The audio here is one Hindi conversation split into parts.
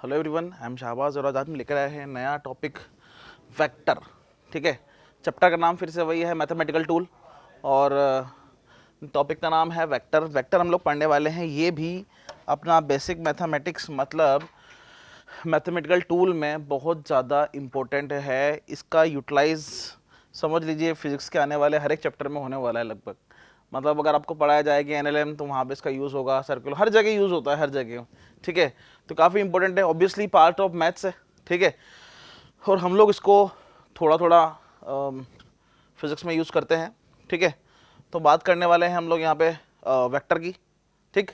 Hello everyone, I am Shahbaz और आज हम लेकर आए हैं नया टॉपिक वेक्टर। ठीक है, चैप्टर का नाम फिर से वही है, मैथमेटिकल टूल, और टॉपिक का नाम है वेक्टर। वेक्टर हम लोग पढ़ने वाले हैं, ये भी अपना बेसिक मैथमेटिक्स मतलब मैथमेटिकल टूल में बहुत ज़्यादा इम्पोर्टेंट है। इसका यूटिलाइज समझ लीजिए फिजिक्स के आने वाले हर एक चैप्टर में होने वाला है लगभग। मतलब अगर आपको पढ़ाया जाएगी एनएलएम तो वहाँ पे इसका यूज़ होगा, सर्कुलर हर जगह यूज़ होता है, हर जगह। ठीक है, तो काफ़ी इंपॉर्टेंट है, ऑब्वियसली पार्ट ऑफ मैथ्स है। ठीक है, और हम लोग इसको थोड़ा थोड़ा फिजिक्स में यूज़ करते हैं। ठीक है, तो बात करने वाले हैं हम लोग यहाँ पे वेक्टर की। ठीक,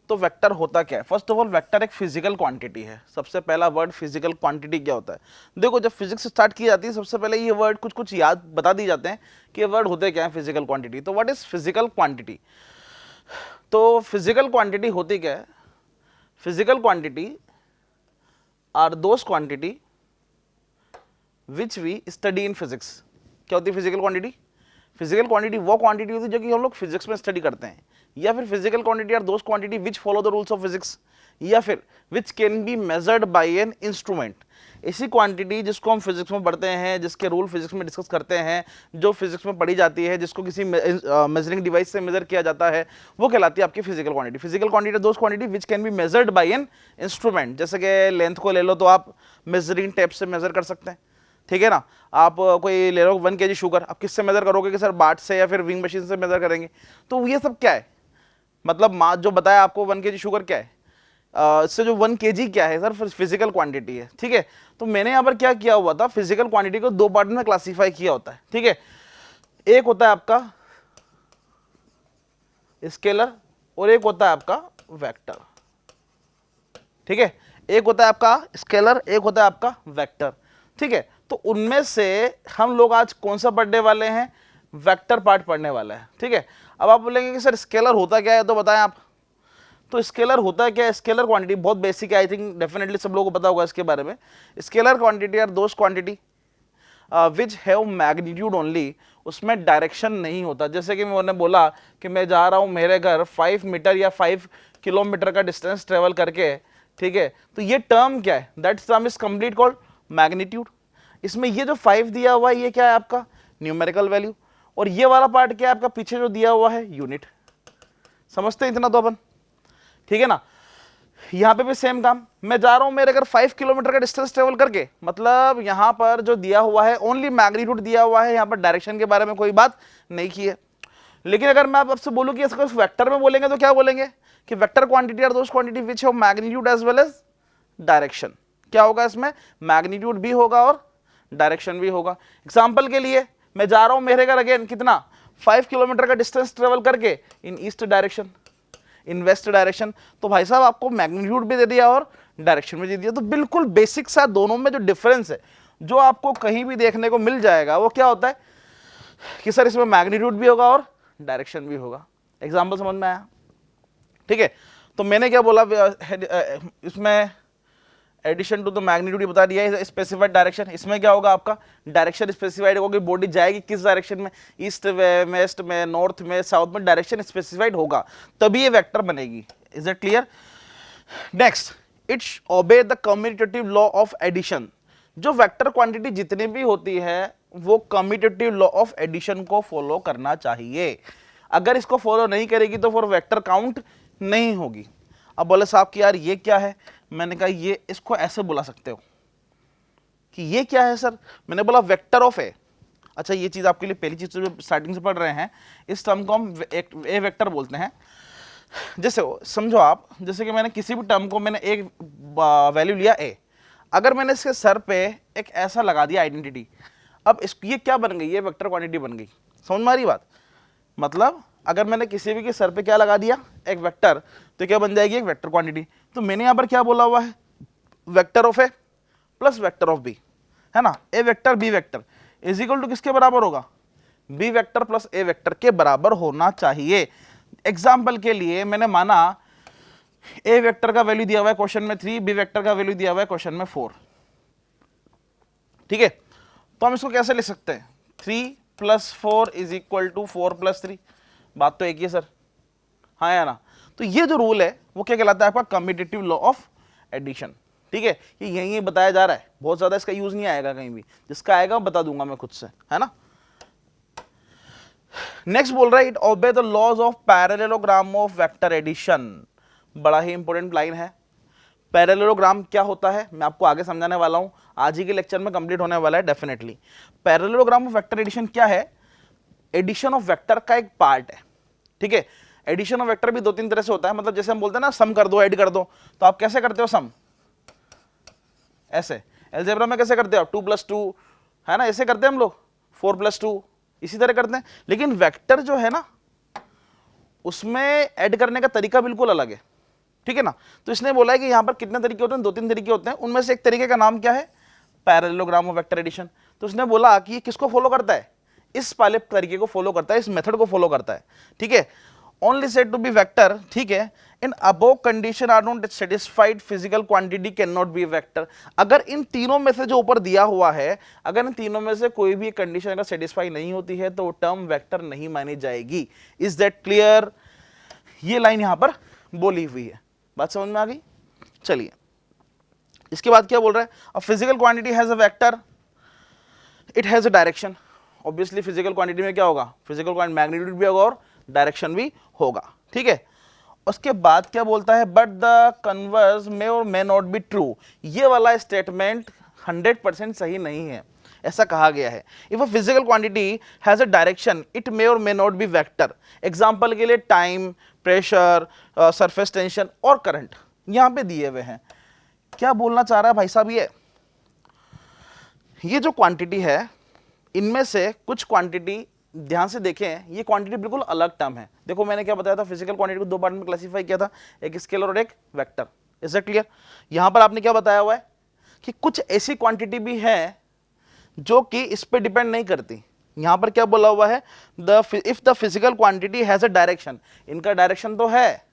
तो वेक्टर होता क्या है? फर्स्ट ऑफ ऑल वेक्टर एक फिजिकल क्वांटिटी है। सबसे पहला वर्ड फिजिकल क्वांटिटी क्या होता है? देखो, जब फिजिक्स स्टार्ट की जाती है सबसे पहले ये वर्ड कुछ कुछ याद बता दी जाते हैं कि ये वर्ड होते क्या है फिजिकल क्वांटिटी। तो व्हाट इज फिजिकल क्वांटिटी? तो फिजिकल क्वांटिटी होती क्या है? Physical quantity are those quantity which we study in physics. क्या होती है फिजिकल क्वांटिटी? फिजिकल क्वांटिटी वो क्वांटिटी होती है जो कि हम लोग फिजिक्स में स्टडी करते हैं। या फिर physical quantity are those quantity which follow the rules of physics, या फिर which can be measured by an instrument. ऐसी क्वांटिटी जिसको हम फिजिक्स में पढ़ते हैं, जिसके रूल फिजिक्स में डिस्कस करते हैं, जो फिजिक्स में पढ़ी जाती है, जिसको किसी मेजरिंग डिवाइस से मेजर किया जाता है, वो कहलाती है आपकी physical quantity. Physical quantity those quantity which can be measured by an instrument. जैसे कि लेंथ को ले लो तो आप मेजरिंग टेप से मेजर कर सकते हैं। ठीक है ना, आप कोई ले लो 1 kg शुगर, आप किससे मेजर करोगे कि सर बाट से या फिर विंग मशीन से मेजर करेंगे। तो ये सब क्या है? मतलब मास जो बताया आपको 1 kg शुगर क्या है, इससे जो 1 kg क्या है सर, फिजिकल क्वांटिटी है। ठीक है, तो मैंने यहाँ पर क्या किया हुआ था, फिजिकल क्वांटिटी को 2 पार्ट में क्लासीफाई किया होता है। ठीक है, एक होता है आपका स्केलर और एक होता है आपका वेक्टर। ठीक है, एक होता है आपका स्केलर, एक होता है आपका वेक्टर। ठीक है, तो उनमें से हम लोग आज कौन सा पढ़ने वाले हैं? वेक्टर पार्ट पढ़ने वाला है। ठीक है, अब आप बोलेंगे कि सर स्केलर होता क्या है, तो बताएं आप। तो स्केलर होता है क्या? स्केलर क्वांटिटी बहुत बेसिक है, आई थिंक डेफिनेटली सब लोगों को पता होगा इसके बारे में। Scalar quantity are those quantity which have magnitude only. उसमें डायरेक्शन नहीं होता। जैसे कि मैंने बोला कि मैं जा रहा हूं मेरे घर 5 मीटर या 5 किलोमीटर का डिस्टेंस ट्रेवल करके। ठीक है, तो ये टर्म क्या है? That term is complete called magnitude. इसमें ये जो 5 दिया हुआ है ये क्या है आपका? Numerical value. और ये वाला पार्ट क्या है आपका? पीछे जो दिया हुआ है यूनिट। समझते हैं इतना तो अपन? ठीक है ना, यहां पे भी सेम काम। मैं जा रहा हूं मेरे अगर 5 किलोमीटर का डिस्टेंस ट्रेवल करके, मतलब यहां पर जो दिया हुआ है ओनली मैग्नीट्यूड दिया हुआ है, यहां पर डायरेक्शन के बारे में कोई बात नहीं की है। लेकिन अगर मैं आपसे बोलूं कि इसको वेक्टर में बोलेंगे तो क्या बोलेंगे कि vector quantity are those quantity which have magnitude as well as direction. क्या होगा इसमें? मैग्नीट्यूड भी होगा और डायरेक्शन भी होगा। एग्जाम्पल के लिए मैं जा रहा हूं मेरे घर अगेन कितना 5 किलोमीटर का डिस्टेंस ट्रेवल करके इन ईस्ट डायरेक्शन, इन वेस्ट डायरेक्शन। तो भाई साहब आपको मैग्नीट्यूड भी दे दिया और डायरेक्शन भी दे दिया। तो बिल्कुल बेसिक सा दोनों में जो डिफरेंस है जो आपको कहीं भी देखने को मिल जाएगा वो क्या होता है कि सर इसमें मैग्नीट्यूड भी होगा और डायरेक्शन भी होगा। एग्जाम्पल समझ में आया? ठीक है, तो मैंने क्या बोला इसमें एडिशन टू द मैग्नीट्यूड बता दिया है, स्पेसिफाइड डायरेक्शन। इसमें क्या होगा आपका? डायरेक्शन स्पेसिफाइड होगी, बॉडी जाएगी किस डायरेक्शन में, ईस्ट में, वेस्ट में, नॉर्थ में, साउथ में, डायरेक्शन स्पेसिफाइड होगा तभी ये वेक्टर बनेगी। Is it clear? Next, it's obey the commutative law of addition. जो वेक्टर क्वांटिटी जितनी भी होती है वो कम्यूटेटिव लॉ ऑफ एडिशन को फॉलो करना चाहिए। अगर इसको फॉलो नहीं करेगी तो फिर वेक्टर काउंट नहीं होगी। अब बोले साहब कि यार ये क्या है? मैंने कहा ये इसको ऐसे बुला सकते हो कि ये क्या है सर? मैंने बोला वेक्टर ऑफ ए। अच्छा, ये चीज आपके लिए पहली चीज जो स्टार्टिंग से पढ़ रहे हैं, इस टर्म को हम ए वेक्टर बोलते हैं। जैसे समझो आप, जैसे कि मैंने किसी भी टर्म को मैंने एक वैल्यू लिया ए, अगर मैंने इसके सर पे एक ऐसा लगा दिया आइडेंटिटी, अब इस ये क्या बन गई? ये वेक्टर क्वांटिटी बन गई। समझ में आ रही बात? मतलब अगर मैंने किसी भी के सर पे क्या लगा दिया? एक वेक्टर, तो क्या बन जाएगी? एक वेक्टर क्वांटिटी। तो मैंने यहां पर क्या बोला हुआ है? Vector of A plus vector of B, है ना? A vector B vector is equal to किसके बराबर होगा? B vector plus A vector के बराबर होना चाहिए। एग्जाम्पल के लिए मैंने माना ए वेक्टर का वैल्यू दिया हुआ है क्वेश्चन में 3, बी वेक्टर का वैल्यू दिया हुआ है क्वेश्चन में 4। ठीक है, तो हम इसको कैसे लिख सकते हैं? 3 + 4 इज इक्वल टू 4 + 3। बात तो एक ही है सर, हाँ या ना? तो ये जो रूल है वो क्या कहलाता है आपका? Commutative law of addition. ठीक है, ये यही बताया जा रहा है, बहुत ज्यादा इसका यूज नहीं आएगा कहीं भी, जिसका आएगा बता दूंगा मैं खुद से, है ना। नेक्स्ट बोल रहा है it obey the laws of parallelogram of vector addition. बड़ा ही इंपॉर्टेंट लाइन है। पैरेललोग्राम क्या होता है मैं आपको आगे समझाने वाला हूं, आज ही के लेक्चर में कंप्लीट होने वाला है definitely. Parallelogram of vector addition क्या है? एडिशन ऑफ वेक्टर का एक पार्ट है, ठीक है। एडिशन ऑफ वेक्टर भी दो तीन तरह से होता है, मतलब जैसे हम बोलते हैं ना सम कर दो, ऐड कर दो, तो आप कैसे करते हो सम? ऐसे। अलजेब्रा में कैसे करते हो? 2 + 2, है ना, ऐसे करते हैं हम लोग, 4 + 2, इसी तरह करते हैं। लेकिन वेक्टर जो है ना, उसमें ऐड करने का तरीका बिल्कुल अलग है, ठीक है ना। तो इसने बोला है कि यहां पर कितने तरीके होते हैं? 2-3 तरीके होते हैं, उनमें से एक तरीके का नाम क्या है? Parallelogram of vector addition. तो उसने बोला कि ये किसको फॉलो करता है? इस वाले तरीके को फॉलो करता है, इस मेथड को फॉलो करता है, ठीक है। Only said to be vector, ठीक है, in above condition are not satisfied physical quantity can not be vector. अगर इन तीनों में से जो ऊपर दिया हुआ है, अगर इन तीनों में से कोई भी कंडीशन अगर सेटिस्फाई नहीं होती है तो वो टर्म वेक्टर नहीं मानी जाएगी। Is that clear? ये लाइन यहां पर बोली हुई है, बात समझ में आ गई? चलिए इसके बाद क्या बोल रहा है? अ physical quantity has a vector, it has a direction. Obviously physical quantity में क्या होगा? फिजिकल क्वांटिटी मैग्नीट्यूड भी होगा और डायरेक्शन भी होगा, ठीक है। उसके बाद क्या बोलता है? बट द कन्वर्स मे और मे नॉट बी ट्रू। ये वाला स्टेटमेंट 100% सही नहीं है, ऐसा कहा गया है। If a physical quantity has a direction it may और may not be vector. Example के लिए टाइम, प्रेशर, सरफेस टेंशन और करंट यहां पे दिए हुए हैं। क्या बोलना चाह रहा है भाई साहब? ये जो क्वांटिटी है, इनमें से कुछ क्वांटिटी ध्यान से देखें, ये क्वांटिटी बिल्कुल अलग टर्म है। देखो मैंने क्या बताया था, फिजिकल क्वांटिटी को दो पार्ट में क्लासिफाई किया था, एक स्केलर और एक वेक्टर। Is that clear? यहां पर आपने क्या बताया हुआ है कि कुछ ऐसी क्वांटिटी भी है जो कि इस पे डिपेंड नहीं करती। यहां पर क्या बोला हुआ है? If the physical quantity has a direction. इनका डायरेक्शन तो है,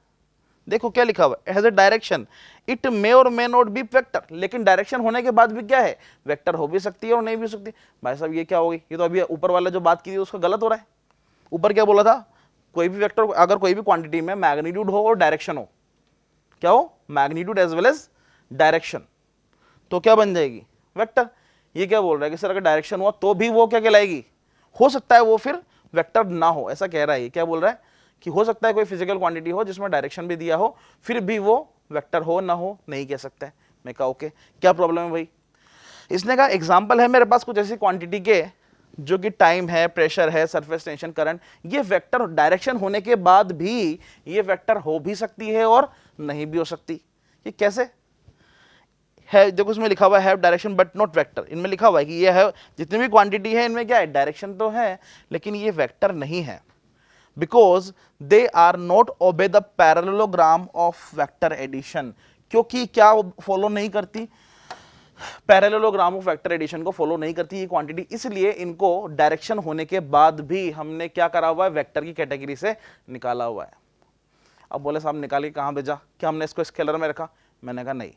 देखो क्या लिखा हुआ है, has a direction, it may और मे नॉट बी वेक्टर। लेकिन डायरेक्शन होने के बाद भी क्या है? वेक्टर हो भी सकती है और नहीं भी हो सकती। भाई साहब ये क्या होगी? ये तो अभी ऊपर वाला जो बात की थी उसका गलत हो रहा है। ऊपर क्या बोला था? कोई भी वेक्टर, अगर कोई भी क्वांटिटी में मैग्नीट्यूड हो और डायरेक्शन हो, क्या हो? Magnitude as well as direction, तो क्या बन जाएगी? वेक्टर। ये क्या बोल रहा है कि सर अगर डायरेक्शन हुआ तो भी वो क्या कहलाएगी? हो सकता है वो फिर वेक्टर ना हो, ऐसा कह रहा है। क्या बोल रहा है कि हो सकता है कोई फिजिकल क्वांटिटी हो जिसमें डायरेक्शन भी दिया हो, फिर भी वो वेक्टर हो ना हो नहीं कह सकता है। मैं कहा ओके, क्या प्रॉब्लम है भाई? इसने कहा एग्जांपल है मेरे पास कुछ ऐसी क्वांटिटी के जो कि टाइम है, प्रेशर है, सरफेस टेंशन, करंट, ये वेक्टर डायरेक्शन होने के बाद भी ये वेक्टर हो भी सकती है और नहीं भी हो सकती। ये कैसे है? देखो उसमें लिखा हुआ है have direction but not vector. इनमें लिखा हुआ है कि ये है, जितनी भी क्वांटिटी है इनमें क्या है? डायरेक्शन तो है लेकिन ये वेक्टर नहीं है, because they are not obey the parallelogram of vector addition. क्योंकि क्या फॉलो नहीं करती? पैरेललोग्राम ऑफ वेक्टर एडिशन को फॉलो नहीं करती ये क्वांटिटी, इसलिए इनको डायरेक्शन होने के बाद भी हमने क्या करा हुआ है? वेक्टर की कैटेगरी से निकाला हुआ है। अब बोले साहब निकाल के कहां भेजा? क्या हमने इसको स्केलर में रखा? मैंने कहा नहीं।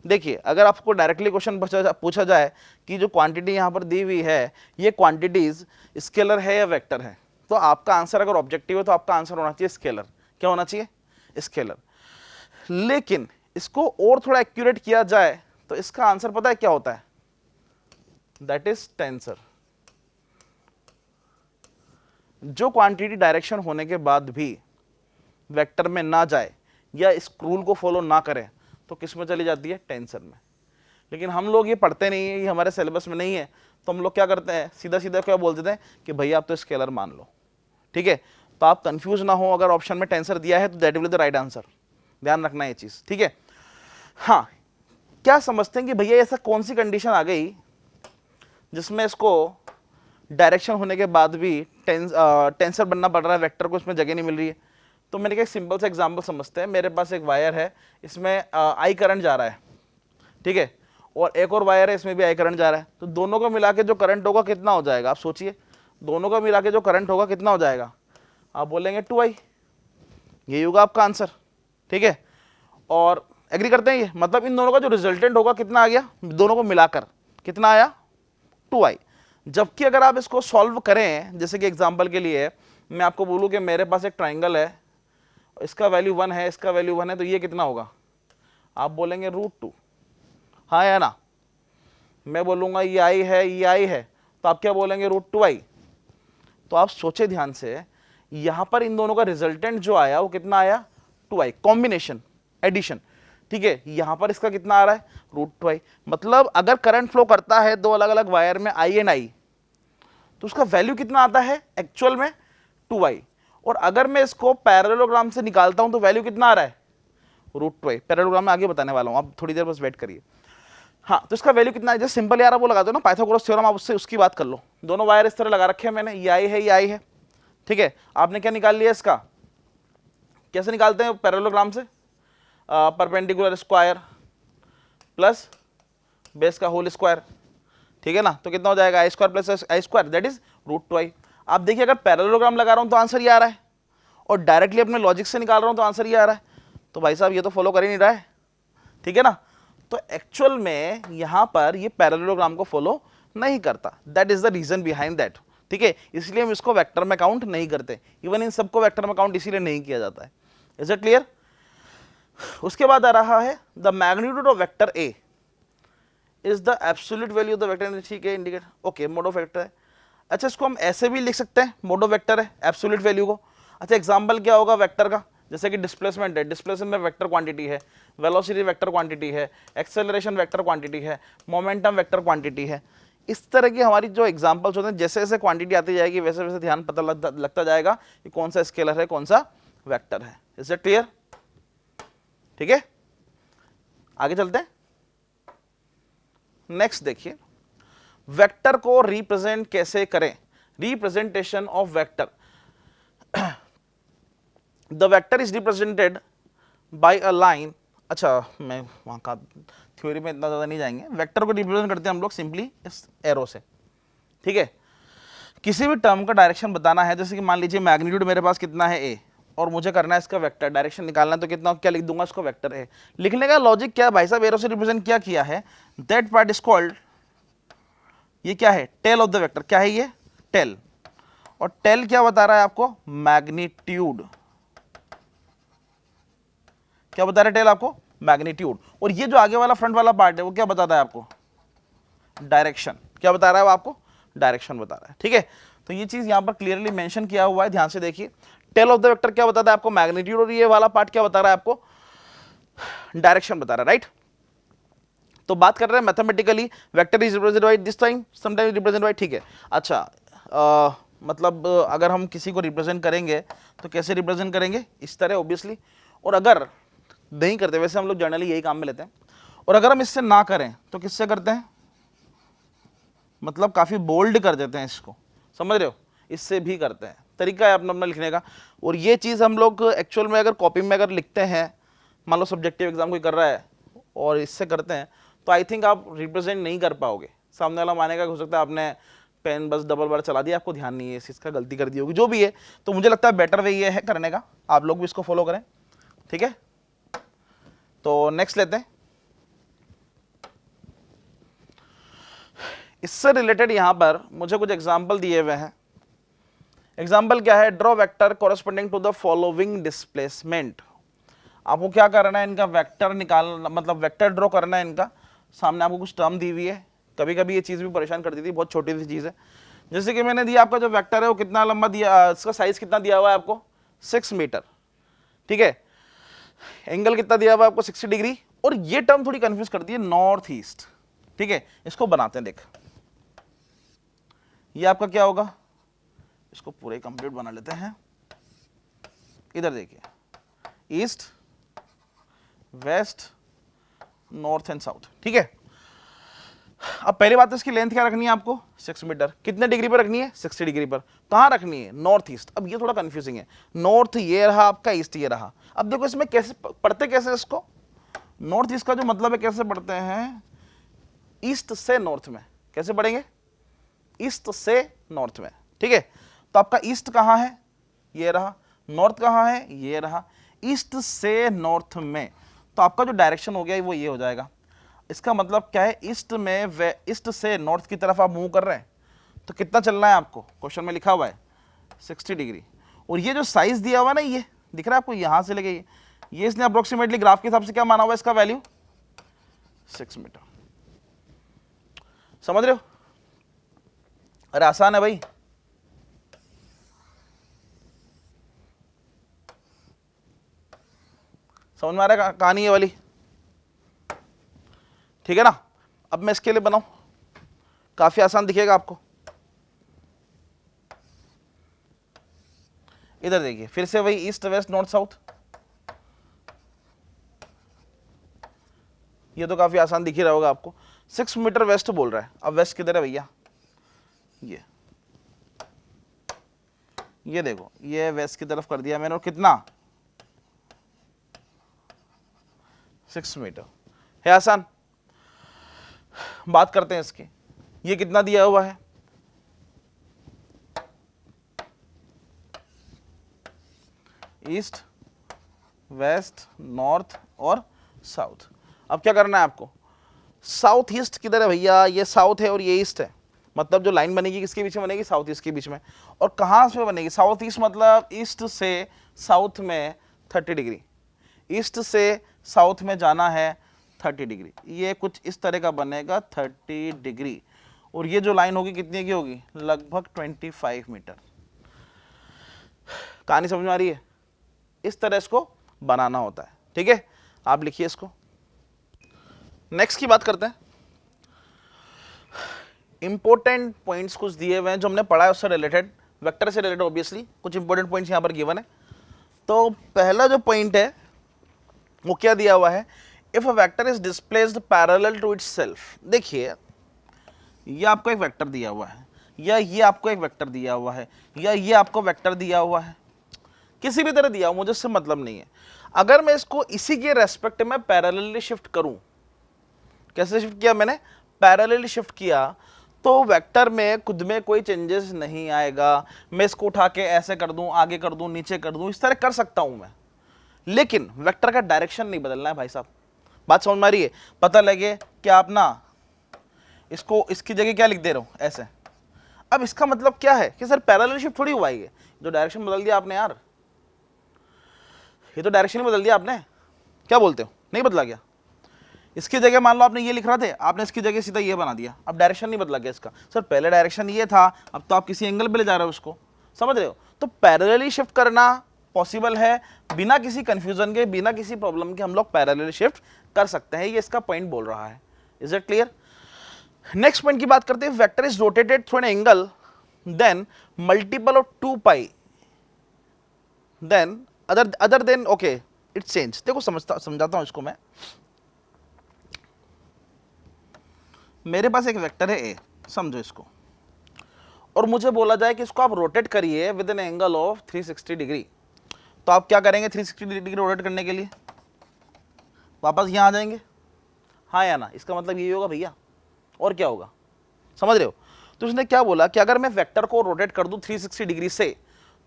देखिए अगर आपको डायरेक्टली क्वेश्चन पूछा जाए कि जो क्वांटिटी यहां पर दी हुई है ये क्वांटिटीज स्केलर है या वेक्टर है, तो आपका आंसर अगर ऑब्जेक्टिव है तो आपका आंसर होना चाहिए स्केलर। क्या होना चाहिए? स्केलर। लेकिन इसको और थोड़ा एक्यूरेट किया जाए तो इसका आंसर पता है क्या होता है? That is tensor. जो क्वांटिटी डायरेक्शन होने के बाद भी वेक्टर में ना जाए या इस रूल को फॉलो ना करे तो किस में चली जाती है? टेंसर में। लेकिन हम लोग ये पढ़ते नहीं है, ये हमारे सिलेबस में नहीं है, तो हम लोग क्या करते हैं? सीधा सीधा क्या बोल देते हैं कि भैया आप तो स्केलर मान लो, ठीक है। तो आप कंफ्यूज ना हो, अगर ऑप्शन में टेंसर दिया है तो that will be the right answer. ध्यान रखना ये चीज, ठीक है। हाँ, क्या समझते हैं कि भैया ऐसा कौन सी कंडीशन आ गई जिसमें इसको डायरेक्शन होने के बाद भी टेंसर बनना पड़ रहा है, वेक्टर को इसमें जगह नहीं मिल रही है? तो मैंने कहा एक सिंपल सा एग्जांपल समझते हैं। मेरे पास एक वायर है, इसमें आई करंट जा रहा है, ठीक है, और एक और वायर है, इसमें भी आई करंट जा रहा है। तो दोनों को मिला के जो करंट होगा कितना हो जाएगा? आप सोचिए, दोनों का मिला के जो करंट होगा कितना हो जाएगा? आप बोलेंगे 2i। यही होगा आपका आंसर, ठीक है। और एग्री करते हैं? ये मतलब इन दोनों का जो रिजल्टेंट होगा कितना आ गया? दोनों को मिलाकर कितना आया? 2i। जबकि अगर आप इसको सॉल्व करें, जैसे कि एग्जांपल के लिए मैं आपको बोलूं कि मेरे पास एक ट्राइंगल है, इसका वैल्यू 1 है, इसका वैल्यू 1 है, तो ये कितना होगा? आप बोलेंगे √2। हाँ या ना? मैं बोलूँगा ये आई है, ये आई है, तो आप क्या बोलेंगे? √2i। तो आप सोचे ध्यान से, यहां पर इन दोनों का रिजल्टेंट जो आया वो कितना आया? 2i, combination, addition. ठीक है, यहां पर इसका कितना आ रहा है? √2i। मतलब अगर करंट फ्लो करता है दो अलग अलग वायर में I एंड I, तो उसका वैल्यू कितना आता है एक्चुअल में? 2i। और अगर मैं इसको पैरेललोग्राम से निकालता हूं तो वैल्यू कितना आ रहा है? √2i। पैरेललोग्राम में आगे बताने वाला हूं, आप थोड़ी देर बस वेट करिए। हाँ, तो इसका वैल्यू कितना है? जैसे सिंपल यार वो लगा दो ना, पाइथागोरस थ्योरम, आप उससे उसकी बात कर लो। दोनों वायर इस तरह लगा रखे हैं मैंने, ये I है, ये I है। ठीक है, आपने क्या निकाल लिया इसका? कैसे निकालते हैं पैरेललोग्राम से? परपेंडिकुलर स्क्वायर प्लस बेस का होल स्क्वायर। ठीक है ना? तो कितना हो जाएगा? I square plus I square, that is √2i। आप देखिए, अगर पैरेललोग्राम लगा रहा हूं तो आंसर ये आ रहा है, और डायरेक्टली अपने लॉजिक से निकाल रहा हूं तो आंसर ये आ रहा है। तो भाई साहब ये तो फॉलो कर ही नहीं रहा है। ठीक है ना? तो एक्चुअल में यहां पर ये पैरेललोग्राम को फॉलो नहीं करता, that is the reason behind that. ठीक है, इसलिए हम इसको वेक्टर में काउंट नहीं करते। इवन इन सबको वेक्टर में काउंट इसीलिए नहीं किया जाता है। Is it clear? उसके बाद आ रहा है the magnitude of vector A is the absolute value of the vector. ठीक है, indicate, okay, mode of vector है। अच्छा, इसको हम ऐसे भी लिख सकते हैं, मोड ऑफ वेक्टर है एब्सोल्यूट वैल्यू को। अच्छा, एग्जांपल क्या होगा वेक्टर का? जैसे कि डिस्प्लेसमेंट है, डिस्प्लेसमेंट में वेक्टर क्वांटिटी है, वेलोसिटी वेक्टर क्वांटिटी है, एक्सेलरेशन वेक्टर क्वांटिटी है, मोमेंटम वेक्टर क्वांटिटी है। इस तरह की हमारी जो एग्जांपल्स होते हैं, जैसे जैसे क्वांटिटी आती जाएगी वैसे वैसे ध्यान पता लगता जाएगा कि कौन सा स्केलर है, कौन सा वेक्टर है। Is it clear? ठीक है, आगे चलते हैं। नेक्स्ट देखिए, वेक्टर को रिप्रेजेंट कैसे करें? Representation of vector. The vector is represented by a line. अच्छा, मैं वहां का थ्योरी में इतना ज्यादा नहीं जाएंगे। वेक्टर को रिप्रेजेंट करते हैं हम लोग सिंपली इस एरो से। ठीक है, किसी भी टर्म का डायरेक्शन बताना है, जैसे कि मान लीजिए मैग्नीट्यूड मेरे पास कितना है ए, और मुझे करना है इसका वेक्टर, डायरेक्शन निकालना है, तो कितना क्या लिख दूंगा? इसको वेक्टर है। लिखने का लॉजिक क्या है भाई साहब? एरो से रिप्रेजेंट क्या किया है? दैट पार्ट इज कॉल्ड, ये क्या है? Tail of the vector. क्या है ये? टेल। और टेल क्या बता रहा है आपको? मैग्नीट्यूड। क्या बता रहा है टेल आपको? मैग्नीट्यूड। और ये जो आगे वाला फ्रंट वाला पार्ट है वो क्या बताता है आपको? डायरेक्शन। क्या बता रहा है वो आपको? डायरेक्शन बता रहा है। ठीक है, तो ये चीज यहां पर क्लियरली मेंशन किया हुआ है, ध्यान से देखिए। टेल ऑफ द वेक्टर क्या बताता है आपको? मैग्नीट्यूड। और ये वाला पार्ट क्या बता रहा है आपको? डायरेक्शन बता रहा है, राइट? तो बात कर रहे हैं mathematically, vector is represented by this time, sometime represented by. ठीक है, अच्छा, मतलब अगर हम किसी को रिप्रेजेंट करेंगे तो कैसे रिप्रेजेंट करेंगे? इस तरह ऑब्वियसली। और अगर नहीं करते, वैसे हम लोग जनरली यही काम में लेते हैं, और अगर हम इससे ना करें तो किससे करते हैं? मतलब काफी बोल्ड कर देते हैं इसको, समझ रहे हो? इससे भी करते हैं, तरीका है अपना अपना लिखने का। और ये चीज़ हम लोग एक्चुअल में अगर कॉपी में अगर लिखते हैं, मान लो सब्जेक्टिव एग्जाम कोई कर रहा है और इससे करते हैं, तो आई थिंक आप रिप्रेजेंट नहीं कर पाओगे। सामने वाला मानेगा हो सकता है आपने पेन बस डबल बार चला दिया, आपको ध्यान नहीं है इस चीज़ का, गलती कर दी होगी, जो भी है। तो मुझे लगता है बेटर वे ये है करने का, आप लोग भी इसको फॉलो करें। ठीक है, तो नेक्स्ट लेते हैं। इससे रिलेटेड यहां पर मुझे कुछ एग्जाम्पल दिए हुए हैं। एग्जाम्पल क्या है? Draw vector corresponding to the following displacement. आपको क्या करना है? इनका वेक्टर निकालना, मतलब वेक्टर ड्रॉ करना है इनका। सामने आपको कुछ टर्म दी हुई है, कभी कभी ये चीज़ भी परेशान करती थी, बहुत छोटी सी चीज़ है। जैसे कि मैंने दिया आपका जो वेक्टर है वो कितना लंबा दिया, इसका साइज कितना दिया हुआ है आपको? 6 मीटर। ठीक है, एंगल कितना दिया हुआ है आपको? 60 डिग्री। और ये टर्म थोड़ी कंफ्यूज करती है, नॉर्थ ईस्ट। ठीक है, इसको बनाते हैं, देख ये आपका क्या होगा? इसको पूरे कंप्लीट बना लेते हैं। इधर देखिए, east, west, north and south. ठीक है, अब पहली बात तो इसकी लेंथ क्या रखनी है आपको? 6 मीटर। कितने डिग्री पर रखनी है? 60 डिग्री पर। कहाँ रखनी है? North east. अब ये थोड़ा कंफ्यूजिंग है, नॉर्थ ये रहा आपका, ईस्ट ये रहा। अब देखो इसमें कैसे पढ़ते, कैसे इसको? नॉर्थ ईस्ट का जो मतलब है कैसे पढ़ते हैं? ईस्ट से नॉर्थ में। कैसे पढ़ेंगे? ईस्ट से नॉर्थ में। ठीक है, तो आपका ईस्ट कहाँ है? ये रहा। नॉर्थ कहाँ है? ये रहा। ईस्ट से नॉर्थ में, तो आपका जो डायरेक्शन हो गया वो ये हो जाएगा। इसका मतलब क्या है? ईस्ट में, ईस्ट से नॉर्थ की तरफ आप मूव कर रहे हैं, तो कितना चलना है आपको? क्वेश्चन में लिखा हुआ है 60 डिग्री। और ये जो साइज दिया हुआ है ना, ये दिख रहा है आपको, यहां से लेके ये इसने अप्रोक्सीमेटली ग्राफ के हिसाब से क्या माना हुआ है इसका वैल्यू? 6 मीटर। समझ रहे हो? अरे आसान है भाई। समझ में आ रहा है कहानी ये वाली? ठीक है ना? अब मैं इसके लिए बनाऊं, काफी आसान दिखेगा आपको। इधर देखिए फिर से वही ईस्ट वेस्ट नॉर्थ साउथ, ये तो काफी आसान दिख ही रहा होगा आपको। 6 मीटर वेस्ट बोल रहा है। अब वेस्ट किधर है भैया? ये देखो, ये वेस्ट की तरफ कर दिया मैंने, और कितना? 6 मीटर है। आसान। बात करते हैं इसकी। ये कितना दिया हुआ है? ईस्ट वेस्ट नॉर्थ और साउथ। अब क्या करना है आपको? साउथ ईस्ट किधर है भैया? ये साउथ है और ये ईस्ट है, मतलब जो लाइन बनेगी किसके बीच में बनेगी? साउथ ईस्ट के बीच में। और कहाँ से बनेगी? साउथ ईस्ट, मतलब ईस्ट से साउथ में 30 डिग्री। ईस्ट से साउथ में जाना है 30 डिग्री। ये कुछ इस तरह का बनेगा 30 डिग्री। और ये जो लाइन होगी कितनी की होगी? लगभग 25 मीटर। कहानी समझ में आ रही है? इस तरह इसको बनाना होता है। ठीक है, आप लिखिए इसको। नेक्स्ट की बात करते हैं। इंपॉर्टेंट पॉइंट्स कुछ दिए हुए हैं जो हमने पढ़ा है उससे रिलेटेड, वेक्टर से रिलेटेड ऑब्वियसली कुछ इंपॉर्टेंट पॉइंट्स यहां पर गिवन है। तो पहला जो पॉइंट है वो क्या दिया हुआ है? If a vector is displaced parallel to itself. देखिए, ये आपको एक वेक्टर दिया हुआ है, या ये आपको एक वेक्टर दिया हुआ है, या ये आपको वेक्टर दिया हुआ है, किसी भी तरह दिया हो, मुझे इससे मतलब नहीं है। अगर मैं इसको इसी के रेस्पेक्ट में पैरेलली शिफ्ट करूं, कैसे शिफ्ट किया मैंने? पैरेलली शिफ्ट किया, तो वेक्टर में खुद में कोई चेंजेस नहीं आएगा। मैं इसको उठा के ऐसे कर दूं, आगे कर दूं, नीचे कर दूं, इस तरह कर सकता हूं मैं, लेकिन वेक्टर का डायरेक्शन नहीं बदलना है भाई साहब। बात समझ में आ रही है? पता लगे कि आप ना इसको इसकी जगह क्या लिख दे रहे हो ऐसे। अब इसका मतलब क्या है कि सर पैरेलल शिफ्ट थोड़ी हुआ है, जो डायरेक्शन बदल दिया आपने यार, ये तो डायरेक्शन ही बदल दिया आपने। क्या बोलते हो? नहीं बदला गया? इसकी जगह मान लो आपने ये लिख रहे थे, आपने इसकी जगह सीधा ये बना दिया, अब डायरेक्शन नहीं बदला गया इसका। सर पहले डायरेक्शन ये था, अब तो आप किसी एंगल पे ले जा रहे हो उसको, समझ रहे हो? तो पैरेलली शिफ्ट करना पॉसिबल है, बिना किसी कंफ्यूजन के, बिना किसी प्रॉब्लम के हम लोग पैरेलली शिफ्ट कर सकते हैं। ये इसका पॉइंट बोल रहा है। Is it clear? Next point की बात करते हैं। Vector is rotated through an angle then multiple of 2 pi then other then okay it's change. देखो समझाता हूं इसको मैं। मेरे पास एक वेक्टर है ए, समझो इसको, और मुझे बोला जाए कि इसको आप रोटेट करिए with an angle of 360 degree. तो आप क्या करेंगे? 360 डिग्री रोटेट करने के लिए वापस यहां आ जाएंगे, हाँ या ना? इसका मतलब यही होगा भैया, और क्या होगा? समझ रहे हो? तो उसने क्या बोला कि अगर मैं वेक्टर को रोटेट कर दूं 360 डिग्री से,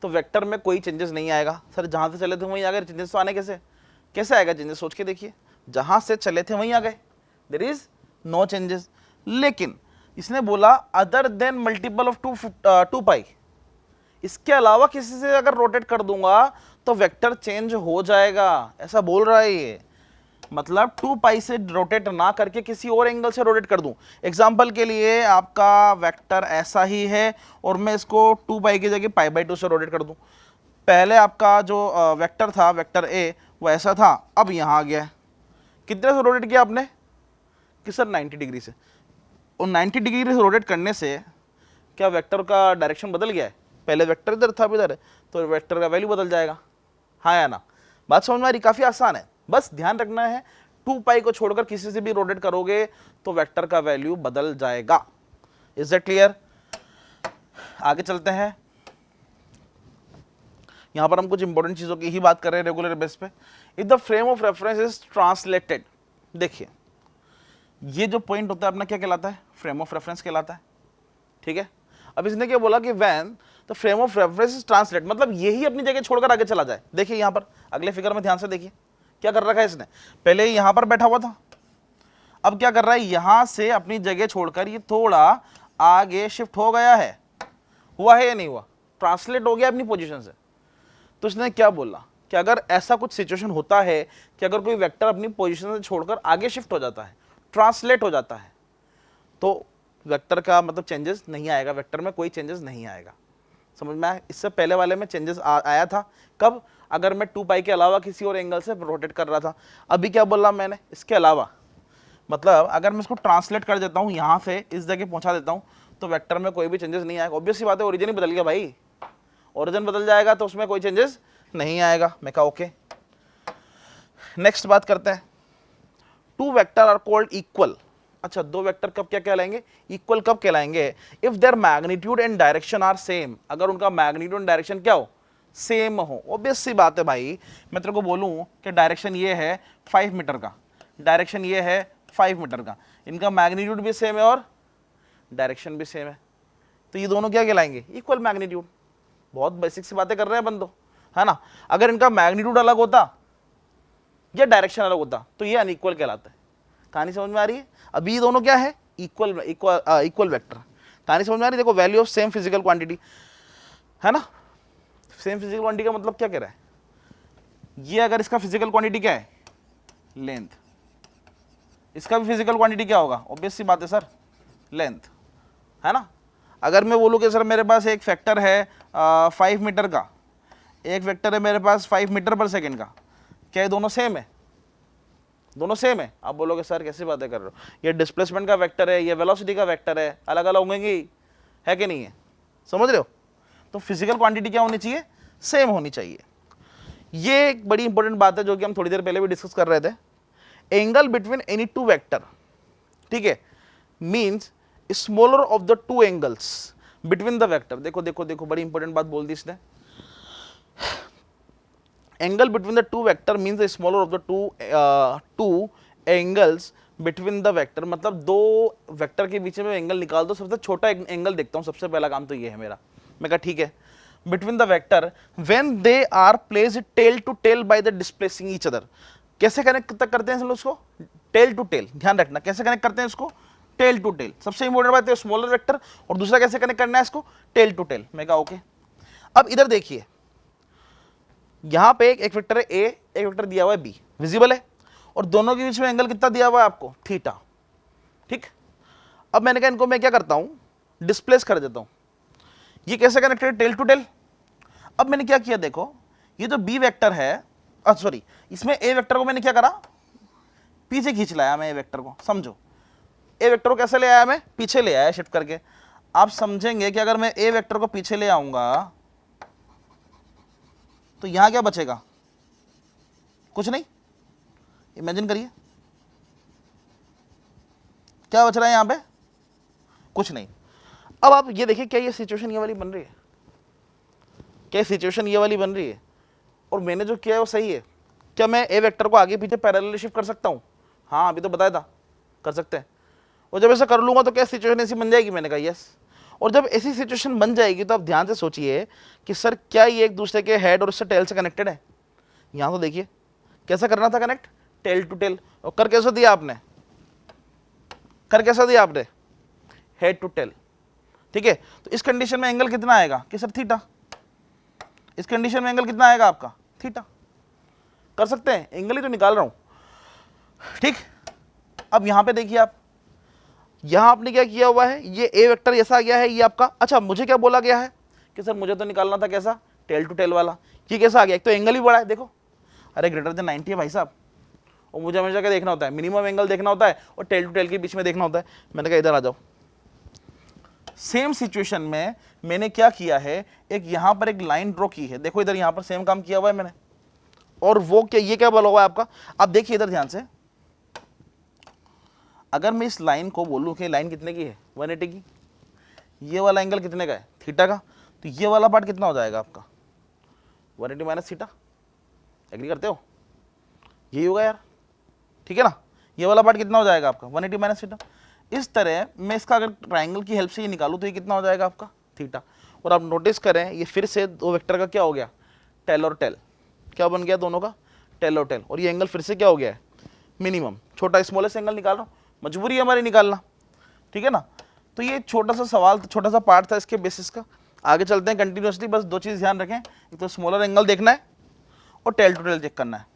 तो वेक्टर में कोई चेंजेस नहीं आएगा। सर जहां से चले थे वहीं आ गए, चेंजेस तो आने कैसे आएगा चेंजेस? सोच के देखिए, जहां से चले थे वहीं आ गए, देयर इज नो चेंजेस। लेकिन इसने बोला अदर देन मल्टीपल ऑफ 2 पाई, इसके अलावा किसी से अगर रोटेट कर दूंगा तो वेक्टर चेंज हो जाएगा, ऐसा बोल रहा है ये। मतलब 2 पाई से रोटेट ना करके किसी और एंगल से रोटेट कर दूं। एग्जांपल के लिए आपका वेक्टर ऐसा ही है और मैं इसको 2 पाई की जगह पाई/2 से रोटेट कर दूं। पहले आपका जो वेक्टर था, वेक्टर ए, वो ऐसा था, अब यहां आ गया है। कितने से रोटेट किया आपने? कि सर 90 डिग्री से। और 90 डिग्री से रोटेट करने से क्या वेक्टर का डायरेक्शन बदल गया है? पहले वेक्टर इधर था, अब इधर है, तो वेक्टर का वैल्यू बदल जाएगा, हाँ या ना? बात समझ में आ रही? काफी आसान है, बस ध्यान रखना है 2 पाई को छोड़कर किसी से भी रोटेट करोगे तो वेक्टर का वैल्यू बदल जाएगा। Is that clear? आगे चलते हैं। यहां पर हम कुछ इंपॉर्टेंट चीजों की ही बात कर रहे हैं रेगुलर बेस पे। If the frame of reference is translated, देखिए ये जो पॉइंट होता है अपना क्या कहलाता है? फ्रेम ऑफ रेफरेंस कहलाता है। ठीक है, अब इसने क्या बोला कि when the frame of reference is translate, मतलब यही अपनी जगह छोड़कर आगे चला जाए। देखिए यहां पर अगले फिगर में ध्यान से देखिए क्या कर रखा है इसने। पहले यहां पर बैठा हुआ था, अब क्या कर रहा है? यहां से अपनी जगह छोड़कर ये थोड़ा आगे शिफ्ट हो गया है। हुआ है या नहीं हुआ? ट्रांसलेट हो गया अपनी पोजीशन से। तो इसने क्या बोला कि अगर ऐसा कुछ सिचुएशन होता है कि अगर कोई वेक्टर अपनी पोजीशन से छोड़कर आगे शिफ्ट हो जाता है, ट्रांसलेट हो जाता है, तो वेक्टर का मतलब चेंजेस नहीं आएगा, वेक्टर में कोई चेंजेस नहीं आएगा, समझ में आया। इससे पहले वाले में चेंजेस आया था, कब, अगर मैं 2 पाई के अलावा किसी और एंगल से रोटेट कर रहा था। अभी क्या बोला मैंने, इसके अलावा, मतलब अगर मैं इसको ट्रांसलेट कर देता हूँ, यहाँ से इस जगह पहुँचा देता हूँ, तो वेक्टर में कोई भी चेंजेस नहीं आएगा। ऑब्वियस सी बात है, ओरिजिन ही बदल गया भाई, ओरिजिन बदल जाएगा तो उसमें कोई चेंजेस नहीं आएगा। मैं कहा ओके। नेक्स्ट बात करते हैं, 2 वेक्टर आर कॉल्ड इक्वल। अच्छा, 2 वेक्टर कब क्या कहलाएंगे, इक्वल कब कहलाएंगे, if their magnitude and direction are same, अगर उनका मैग्नीट्यूड एंड डायरेक्शन क्या हो, सेम हो। ऑब्वियस सी बात है भाई, मैं तेरे को बोलूं कि डायरेक्शन ये है 5 मीटर का, डायरेक्शन ये है 5 मीटर का, इनका मैग्नीट्यूड भी सेम है और डायरेक्शन भी सेम है, तो ये दोनों क्या कहलाएंगे, इक्वल मैग्नीट्यूड। बहुत बेसिक सी बातें कर रहे हैं बंदो, है ना। अगर इनका मैग्नीट्यूड अलग होता या डायरेक्शन अलग होता तो ये अनइक्वल कहलाता है। कहानी समझ में आ रही है। अभी ये दोनों क्या है, इक्वल वेक्टर। कहानी समझ में आ रही है। देखो, value of same physical quantity, है ना। सेम फिजिकल क्वांटिटी का मतलब क्या कह रहा है, ये अगर इसका फिजिकल क्वांटिटी क्या है, लेंथ, इसका भी फिजिकल क्वांटिटी क्या होगा, ऑब्वियस सी बात है सर, लेंथ, है ना। अगर मैं बोलूँ कि सर मेरे पास एक फैक्टर है 5 मीटर का, एक वेक्टर है मेरे पास 5 मीटर पर सेकेंड का, क्या ये दोनों सेम है, दोनों सेम है। आप बोलोगे सर कैसी बातें कर रहे हो, ये डिस्प्लेसमेंट का वेक्टर है, ये वेलोसिटी का वेक्टर है, अलग अलग होंगे, है कि नहीं है, समझ रहे हो। तो फिजिकल क्वांटिटी क्या होनी चाहिए, सेम होनी चाहिए। ये एक बड़ी इंपॉर्टेंट बात है जो कि हम थोड़ी देर पहले भी डिस्कस कर रहे थे। एंगल बिटवीन एनी 2 वेक्टर, ठीक है, means smaller of the 2 angles between the vector. देखो देखो देखो, बड़ी इंपॉर्टेंट बात बोल दी इसने। Angle between the 2 vector means the smaller of the two angles between the vector, मतलब 2 वेक्टर के बीच में एंगल निकाल दो, सबसे छोटा एंगल देखता हूं, सबसे पहला काम तो ये है मेरा। मैं कहा ठीक है, between the vector when they are placed tail to tail by the displacing each other. कैसे कनेक्ट करते हैं उसको, टेल टू टेल, ध्यान रखना कैसे कनेक्ट करते हैं इसको, टेल टू टेल। सबसे इंपॉर्टेंट बात है स्मॉलर वेक्टर, और दूसरा कैसे कनेक्ट करना है इसको, टेल टू टेल। मैं कहा ओके। अब इधर देखिए, यहां पे एक वेक्टर है ए, एक वेक्टर दिया हुआ है बी, विजिबल है, और दोनों के बीच में एंगल कितना दिया हुआ है आपको, थीटा, ठीक। अब मैंने कहा इनको मैं क्या करता हूं, डिस्प्लेस कर देता हूं। ये कैसे कनेक्टेड, टेल टू टेल। अब मैंने क्या किया, देखो ये जो बी वेक्टर है, सॉरी, इसमें ए वेक्टर को मैंने क्या करा, पीछे खींच लाया मैं ए वेक्टर को, समझो ए वेक्टर को कैसे ले आया मैं, पीछे ले आया शिफ्ट करके। आप समझेंगे कि अगर मैं ए वेक्टर को पीछे ले आऊंगा तो यहां क्या बचेगा, कुछ नहीं। इमेजिन करिए क्या बच रहा है यहां पे, कुछ नहीं। अब आप ये देखिए, क्या ये सिचुएशन ये वाली बन रही है, क्या सिचुएशन ये वाली बन रही है, और मैंने जो किया है वो सही है। क्या मैं ए वेक्टर को आगे पीछे पैरेलल शिफ्ट कर सकता हूँ, हाँ अभी तो बताया था कर सकते हैं। और जब ऐसा कर लूंगा तो क्या सिचुएशन ऐसी बन जाएगी, मैंने कहा यस। और जब ऐसी सिचुएशन बन जाएगी तो आप ध्यान से सोचिए कि सर क्या ये एक दूसरे के हेड और उससे टेल से कनेक्टेड है। यहाँ तो देखिए कैसा करना था कनेक्ट, टेल टू टेल, और कर कैसा दिया आपने, कर कैसा दिया आपने, हेड टू टेल, ठीक है। तो इस कंडीशन में एंगल कितना आएगा कि सर थीटा, इस कंडीशन में एंगल कितना आएगा आपका, थीटा। कर सकते हैं, एंगल ही तो निकाल रहा हूं, ठीक। अब यहां पे देखिए आप, यहां आपने क्या किया हुआ है, ये ए वेक्टर ऐसा आ गया है, ये आपका, अच्छा मुझे क्या बोला गया है कि सर मुझे तो निकालना था कैसा, टेल टू टेल वाला। ये कैसा आ गया, एक तो एंगल ही बड़ा है, देखो अरे ग्रेटर देन 90 है भाई साहब, और मुझे हमेशा क्या देखना होता है, मिनिमम एंगल देखना होता है और टेल टू टेल के बीच में देखना होता है। मैंने कहा इधर आ जाओ। सेम सिचुएशन में मैंने क्या किया है, एक यहां पर एक लाइन ड्रॉ की है, देखो इधर यहां पर सेम काम किया हुआ है मैंने, और वो क्या, ये क्या बोला हुआ है आपका, आप देखिए इधर ध्यान से। अगर मैं इस लाइन को बोलूं कि लाइन कितने की है, 180 की, ये वाला एंगल कितने का है, थीटा का, तो ये वाला पार्ट कितना हो जाएगा आपका, 180 माइनस थीटा। एग्री करते हो, यही होगा यार, ठीक है ना। ये वाला पार्ट कितना हो जाएगा आपका, 180 माइनस थीटा। इस तरह मैं इसका अगर ट्राइंगल की हेल्प से ये निकालूं तो ये कितना हो जाएगा आपका, थीटा। और आप नोटिस करें ये फिर से 2 वेक्टर का क्या हो गया, टेल और टेल, क्या बन गया दोनों का, टेल और टेल। और ये एंगल फिर से क्या हो गया है, मिनिमम, छोटा स्मॉलेस्ट एंगल निकाल रहा हूँ, मजबूरी है हमारी निकालना, ठीक है ना। तो ये छोटा सा सवाल, छोटा सा पार्ट था इसके बेसिस का। आगे चलते हैं कंटिन्यूसली, बस 2 चीज़ ध्यान रखें, एक तो स्मॉलर एंगल देखना है और टेल टू टेल चेक करना है,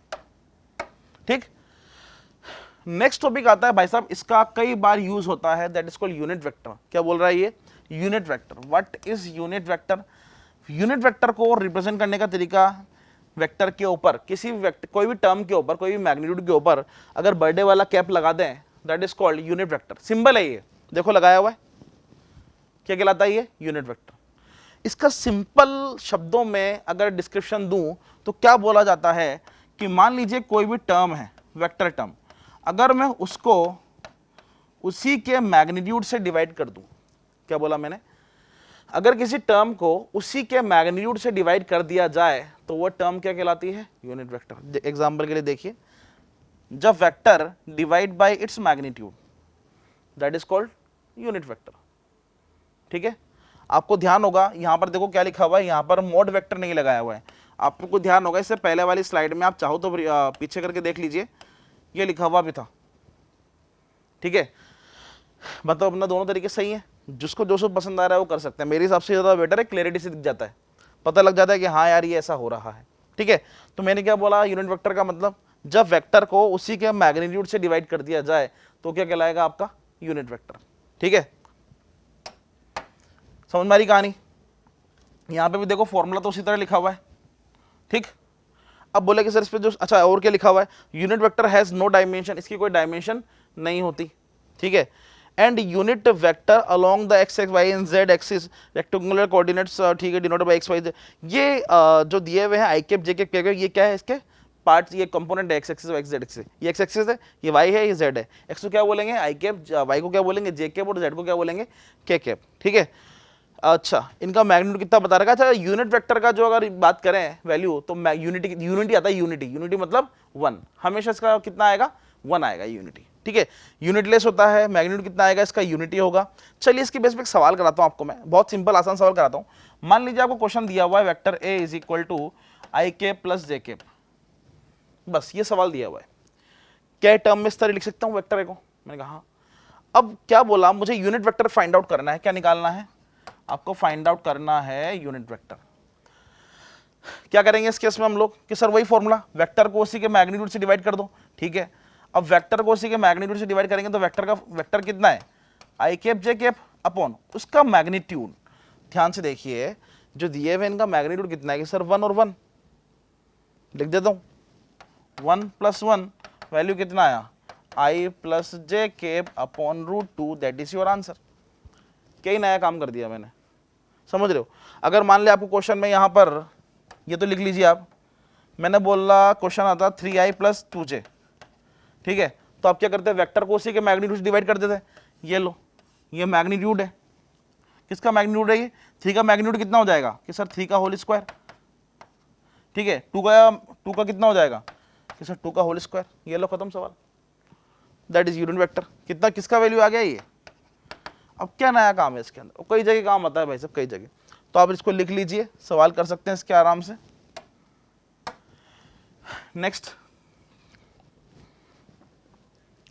ठीक। नेक्स्ट टॉपिक आता है भाई साहब, इसका कई बार यूज होता है, that is called unit vector. क्या बोल रहा है ये? Unit vector. What is unit vector? Unit vector को रिप्रेजेंट करने का तरीका, वेक्टर के ऊपर किसी भी वेक्टर, कोई भी टर्म के ऊपर, कोई भी मैग्नीट्यूड के ऊपर अगर बर्थडे वाला कैप लगा दें, that is called unit vector. Symbol है ये, देखो लगाया हुआ है, क्या कहलाता है ये? Unit vector. इसका सिंपल शब्दों में अगर डिस्क्रिप्शन दूं तो क्या बोला जाता है कि मान लीजिए कोई भी टर्म है, वेक्टर टर्म, अगर मैं उसको उसी के मैग्नीट्यूड से डिवाइड कर दूं, क्या बोला मैंने? अगर किसी टर्म को उसी के मैग्नीट्यूड से डिवाइड कर दिया जाए तो वो टर्म क्या कहलाती है? Unit vector. एग्जांपल के लिए देखिए, जब vector divide by its magnitude, that is called unit vector. ठीक है, आपको ध्यान होगा यहां पर देखो क्या लिखा हुआ है, यहां पर मोड वेक्टर नहीं लगाया हुआ है। आपको ध्यान होगा, इससे पहले वाली स्लाइड में आप चाहो तो पीछे करके देख लीजिए, ये लिखा हुआ भी था। ठीक है, मतलब अपना दोनों तरीके सही है, जिसको जो सब पसंद आ रहा है वो कर सकते हैं। मेरे हिसाब से ज़्यादा बेटर है, क्लैरिटी से दिख जाता है, पता लग जाता है कि हाँ यार ये ऐसा हो रहा है। ठीक है, तो मैंने क्या बोला, यूनिट वेक्टर का मतलब जब वेक्टर को उसी के मैग्नीट्यूड से डिवाइड कर दिया जाए तो क्या कहलाएगा? आपका यूनिट वेक्टर। ठीक है, समझ में आ रही कहानी? यहां पे भी देखो फॉर्मूला तो उसी तरह लिखा हुआ है। ठीक, अब बोले कि सर इस पे जो, अच्छा और क्या लिखा हुआ है? Unit vector has no dimension, इसकी कोई डायमेंशन नहीं होती। ठीक है, and unit vector along the X Y and Z axis rectangular coordinates, ठीक है, denoted by X Y Z. ये जो दिए हुए हैं आई कैप जे कैप, ये क्या है? इसके पार्ट्स, ये कंपोनेंट है, X axis Y Z axis. ये एक्स एक्सिस है, ये वाई है, ये जेड है। एक्स को क्या बोलेंगे? आई कैप, वाई को क्या बोलेंगे? जे कैप, और जेड को क्या बोलेंगे? के कैप। ठीक है, अच्छा इनका मैग्नीट्यूड कितना बता रखा है? अच्छा यूनिट वेक्टर का जो अगर बात करें वैल्यू तो यूनिटी आता है, यूनिटी मतलब 1, हमेशा इसका कितना आएगा? 1 आएगा यूनिटी। ठीक है, यूनिटलेस होता है, मैग्नीट्यूड कितना आएगा? इसका यूनिटी होगा। चलिए इसके बेस पे एक सवाल कराता हूं आपको, मैं बहुत सिंपल आसान सवाल कराता हूं। मान लीजिए आपको क्वेश्चन दिया हुआ है vector A is equal to I cap plus J cap, बस ये सवाल दिया हुआ है, क्या टर्म में इस तरह लिख सकता हूं वेक्टर ए को? मैंने कहा हाँ। अब क्या बोला, मुझे यूनिट वेक्टर फाइंड आउट करना है। क्या निकालना है आपको? फाइंड आउट करना है यूनिट वेक्टर। क्या करेंगे इस केस में हम लोग कि सर वही फॉर्मूला, वेक्टर को उसी के मैग्नीट्यूड से डिवाइड कर दो। ठीक है, अब वेक्टर को उसी के मैग्नीट्यूड से डिवाइड करेंगे तो वेक्टर कितना है? आई कैप जे कैप अपॉन उसका मैग्नीट्यूड। ध्यान से देखिए, जो दिए हुए इनका मैग्नीट्यूड कितना है कि सर 1 और 1 लिख देता हूं, 1 + 1 वैल्यू कितना आया? I plus J cap upon √2, that is your answer. क्या नया काम कर दिया मैंने, समझ रहे हो? अगर मान लिया आपको क्वेश्चन में यहां पर, ये तो लिख लीजिए आप, मैंने बोला क्वेश्चन आता 3i + 2j। ठीक है, तो आप क्या करते हैं? वेक्टर को उसी के मैग्नीट्यूड से डिवाइड कर देते हैं। ये लो, ये मैग्नीट्यूड है, किसका मैग्नीट्यूड है? ये 3 का मैग्नीट्यूड कितना हो जाएगा कि सर 3 का होल स्क्वायर। ठीक है, 2 का कितना हो जाएगा कि सर 2 का होल स्क्वायर। ये लो, खत्म सवाल, दैट इज यूनिट वेक्टर। कितना, किसका वैल्यू आ गया ये? अब क्या नया काम है इसके अंदर? कई जगह काम आता है भाई साहब, कई जगह। तो आप इसको लिख लीजिए, सवाल कर सकते हैं इसके आराम से। Next,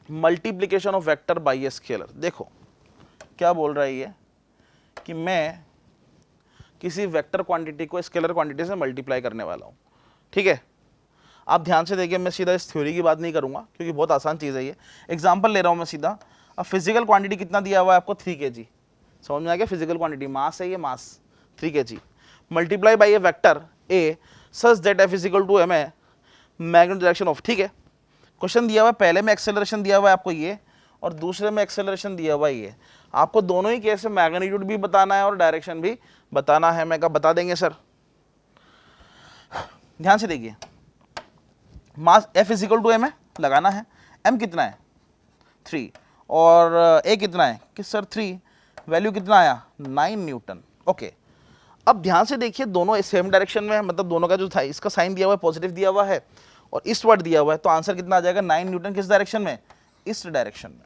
multiplication of vector by a scalar. देखो क्या बोल रहा है ये कि मैं किसी वेक्टर क्वांटिटी को स्केलर क्वांटिटी से मल्टीप्लाई करने वाला हूं। ठीक है, आप ध्यान से देखिए, मैं सीधा इस थ्योरी की बात नहीं करूंगा क्योंकि बहुत आसान चीज़ है ये। एग्जाम्पल ले रहा हूं मैं सीधा। अब फिजिकल क्वांटिटी कितना दिया हुआ है आपको? 3 kg। समझ में आ गया? फिजिकल क्वांटिटी मास है, ये mass 3 kg multiply by a vector A such that F is equal to M A magnetic direction of. ठीक है, क्वेश्चन दिया हुआ है, पहले में एक्सेलरेशन दिया हुआ है आपको ये, और दूसरे में एक्सेलरेशन दिया हुआ है ये। आपको दोनों ही केस में मैग्नीट्यूड भी बताना है और डायरेक्शन भी बताना है। मैं कहा बता देंगे सर। ध्यान से देखिए, mass F is equal to M है, लगाना है। एम कितना है? 3, और ए कितना है कि सर 3, वैल्यू कितना आया? 9 न्यूटन। ओके, अब ध्यान से देखिए, दोनों सेम डायरेक्शन में है, मतलब दोनों का जो था इसका साइन दिया हुआ है पॉजिटिव दिया हुआ है और ईस्टवर्ड दिया हुआ है, तो आंसर कितना आ जाएगा? 9 न्यूटन। किस डायरेक्शन में? ईस्ट डायरेक्शन में।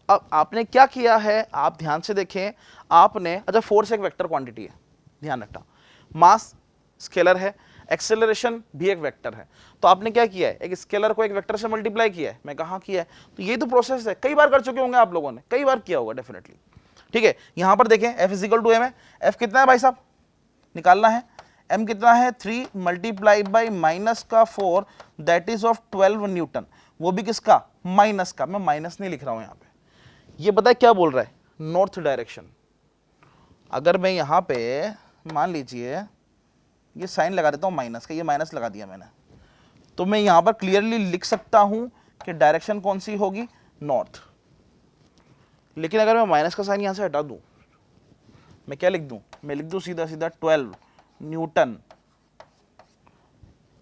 अब आपने क्या किया है, आप ध्यान से देखें, आपने, अच्छा फोर्स एक वेक्टर क्वांटिटी है, ध्यान रखना, मास स्केलर है, एक्सेलरेशन भी एक वेक्टर है, तो आपने क्या किया है? एक स्केलर को एक वेक्टर से मल्टीप्लाई किया है। मैं कहाँ किया है? तो ये तो प्रोसेस है, कई बार कर चुके होंगे आप लोगों ने, कई बार किया होगा डेफिनेटली। ठीक है, यहां पर देखें F is equal to M है। एफ कितना है भाई साहब? निकालना है। एम कितना है? 3 multiply by -4 that is of 12 Newton. वो भी किसका, माइनस का। मैं माइनस नहीं लिख रहा हूं यहां पे, ये पता है क्या बोल रहा है, नॉर्थ डायरेक्शन। अगर मैं यहां पे मान लीजिए ये साइन लगा देता हूं माइनस का, ये माइनस लगा दिया मैंने, तो मैं यहां पर क्लियरली लिख सकता हूं कि डायरेक्शन कौन सी होगी, नॉर्थ। लेकिन अगर मैं माइनस का साइन यहां से हटा दूं, मैं क्या लिख दूं, मैं लिख दूं सीधा सीधा 12 न्यूटन,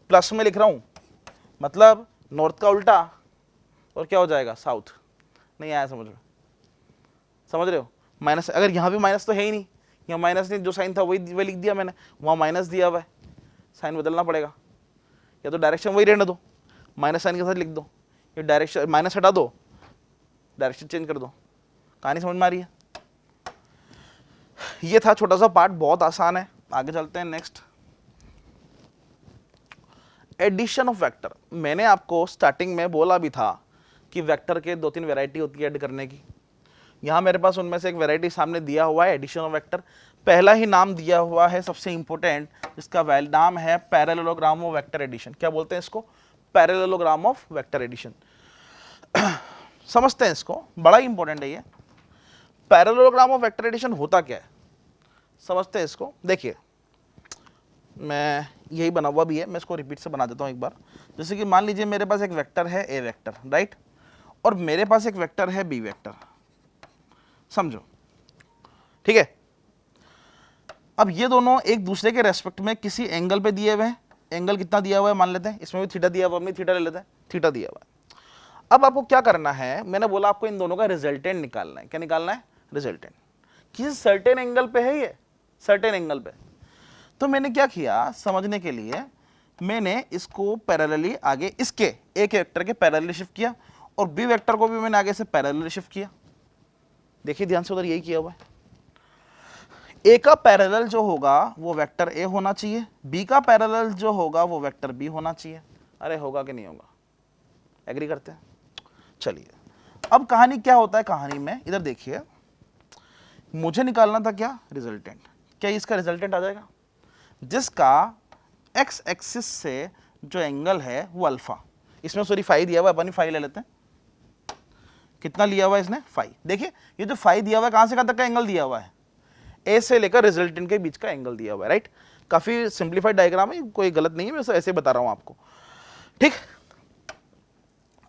प्लस में लिख रहा हूं, मतलब नॉर्थ का उल्टा, और क्या हो जाएगा, साउथ। नहीं आया समझ में, समझ रहे हो, माइनस, अगर यहां भी माइनस तो है ही नहीं, यहाँ माइनस नहीं, जो साइन था वही लिख दिया मैंने, वहां माइनस दिया हुआ है, साइन बदलना पड़ेगा, या तो डायरेक्शन वही रहने दो, माइनस साइन के साथ लिख दो, ये डायरेक्शन माइनस हटा दो, डायरेक्शन चेंज कर दो। कहानी समझ में आ रही है। ये था छोटा सा पार्ट, बहुत आसान है। आगे चलते हैं नेक्स्ट, एडिशन ऑफ वेक्टर। मैंने आपको स्टार्टिंग में बोला भी था कि वेक्टर के 2-3 वैरायटी होती है ऐड करने की। यहां मेरे पास उनमें से एक वैरायटी सामने दिया हुआ है, एडिशन ऑफ वेक्टर। पहला ही नाम दिया हुआ है सबसे इंपॉर्टेंट, जिसका नाम है पैरेललोग्राम ऑफ वेक्टर एडिशन। क्या बोलते हैं इसको, पैरेललोग्राम ऑफ वेक्टर एडिशन। समझते हैं इसको, बड़ा ही इंपॉर्टेंट है ये। पैरेललोग्राम ऑफ वेक्टर एडिशन होता क्या है, समझते हैं इसको। देखिए मैं यही बना हुआ भी है, मैं इसको रिपीट से बना देता हूं एक बार। जैसे कि मान लीजिए मेरे पास एक वेक्टर है ए वेक्टर, राइट, और मेरे पास एक वेक्टर है बी वेक्टर, समझो, ठीक है। अब ये दोनों एक दूसरे के रेस्पेक्ट में किसी एंगल पे दिए हुए हैं। एंगल कितना दिया हुआ है मान लेते हैं, इसमें भी थीटा दिया हुआ है, थीटा ले लेते हैं, थीटा दिया हुआ है। अब आपको क्या करना है, मैंने बोला आपको इन दोनों का रिजल्टेंट निकालना है। क्या निकालना है, रिजल्टेंट। किसी सर्टेन एंगल पे है ये, सर्टेन एंगल पे। तो मैंने क्या किया, समझने के लिए मैंने इसको पैरेलली आगे इसके एक वेक्टर के पैरेलली शिफ्ट किया, और बी वेक्टर को भी मैंने आगे से पैरेलली शिफ्ट किया। देखिए ध्यान से, उधर यही किया हुआ है। ए का पैरेलल जो होगा वो वेक्टर ए होना चाहिए, बी का पैरेलल जो होगा वो वेक्टर बी होना चाहिए। अरे होगा कि नहीं होगा, एग्री करते हैं। चलिए अब कहानी क्या होता है, कहानी में इधर देखिए, मुझे निकालना था क्या, रिजल्टेंट। क्या इसका रिजल्टेंट आ जाएगा, जिसका एक्स एक्सिस से जो एंगल है वो अल्फा, इसमें सॉरी फाई दिया हुआ है, अपन फाई ले लेते हैं। कितना लिया हुआ है इसने, फाई। देखिए ये जो फाई दिया हुआ है, कहां से कहां तक का एंगल दिया हुआ है, ए से लेकर रिजल्टेंट के बीच का एंगल दिया हुआ है, राइट। काफी सिंप्लीफाइड डायग्राम है, कोई गलत नहीं है, मैं ऐसे बता रहा हूं आपको, ठीक।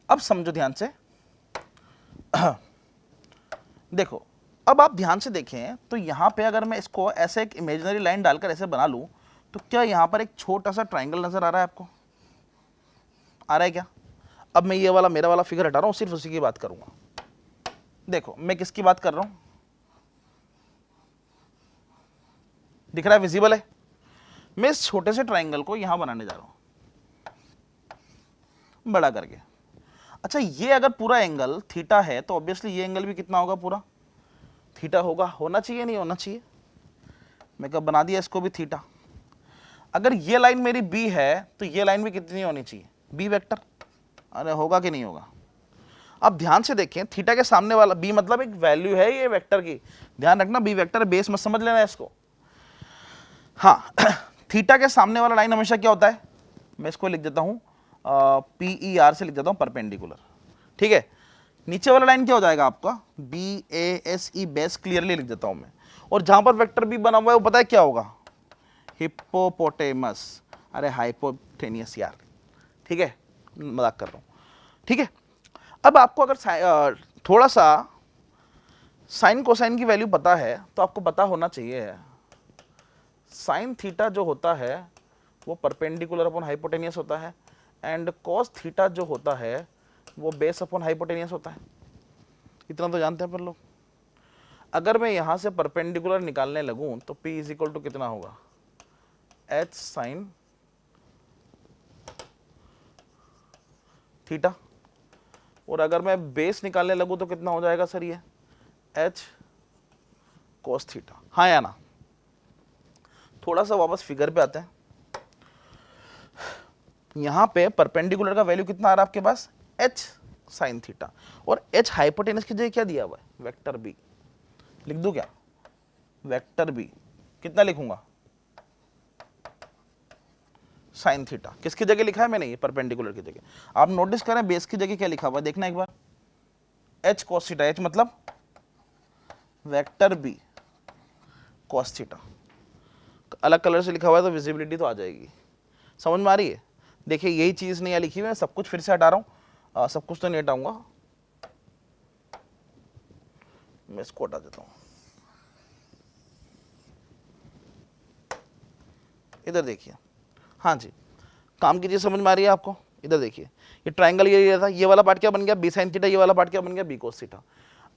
अब समझो ध्यान से, देखो अब आप ध्यान से देखें तो यहां पे अगर मैं इसको ऐसे एक इमेजिनरी लाइन डालकर ऐसे बना लूं, तो क्या यहां पर एक छोटा सा ट्राइंगल नजर आ रहा है आपको, आ रहा है क्या। अब मैं ये वाला मेरा वाला फिगर हटा रहा हूं, सिर्फ उसी की बात करूंगा। देखो मैं किसकी बात कर रहा हूं, दिख रहा है, विजिबल है। मैं इस छोटे से ट्राइंगल को यहां बनाने जा रहा हूं बड़ा करके। अच्छा ये अगर पूरा एंगल थीटा है तो ऑब्वियसली ये एंगल भी कितना होगा, पूरा थीटा होगा, होना चाहिए नहीं होना चाहिए। मैं कब बना दिया इसको भी थीटा। अगर ये लाइन मेरी बी है तो ये लाइन भी कितनी होनी चाहिए, बी वेक्टर। अरे होगा कि नहीं होगा। अब ध्यान से देखें, थीटा के सामने वाला बी मतलब एक वैल्यू है ये वेक्टर की, ध्यान रखना, बी वेक्टर बेस मत समझ लेना इसको। हाँ थीटा के सामने वाला लाइन हमेशा क्या होता है, मैं इसको लिख देता हूं PER से लिख देता हूं, परपेंडिकुलर, ठीक है। नीचे वाला लाइन क्या हो जाएगा आपका, BASE, बेस क्लियरली लिख देता हूं मैं। और जहां पर वेक्टर बी बना हुआ है वो पता है क्या होगा, हिप्पोपोटेमस, अरे हाइपोटेनियस यार, ठीक है, मजाक कर रहा हूं, ठीक है। अब आपको अगर थोड़ा सा साइन कोसाइन की वैल्यू पता है तो आपको पता होना चाहिए साइन थीटा जो होता है वो परपेंडिकुलर अपॉन हाइपोटेनियस होता है, एंड कॉस थीटा जो होता है वो बेस अपॉन हाइपोटेनियस होता है। इतना तो जानते हैं पर लोग। अगर मैं यहां से परपेंडिकुलर निकालने लगूं तो P इज इक्वल टू कितना होगा, H साइन थीटा, और अगर मैं बेस निकालने लगूं तो कितना हो जाएगा सर, ये H कॉस थीटा। हाँ या ना। थोड़ा सा वापस फिगर पे आते हैं। यहां पे परपेंडिकुलर का वैल्यू कितना आ रहा है आपके पास, H साइन थीटा, और H हाइपोटेनस की जगह क्या दिया हुआ है, वेक्टर बी। लिख दूं क्या, वेक्टर बी, कितना लिखूंगा, साइन थीटा। किसकी जगह लिखा है मैंने? ये परपेंडिकुलर की जगह। आप नोटिस करें बेस की जगह क्या लिखा हुआ है, देखना एक बार, एच कॉस थीटा। एच मतलब वेक्टर बी कॉस थीटा। अलग कलर से लिखा हुआ है तो विजिबिलिटी तो आ जाएगी। समझ में आ रही है? देखिए यही चीज़ नहीं लिखी हुई है, सब कुछ फिर से हटा रहा हूँ, सब कुछ तो नहीं हटाऊंगा, मैं इसको हटा देता हूँ। इधर देखिए, हाँ जी, काम कीजिए, समझ में आ रही है आपको? इधर देखिए, ये ट्राइंगल ये था, ये वाला पार्ट क्या बन गया? B sine theta. ये वाला पार्ट क्या बन गया? B cos theta.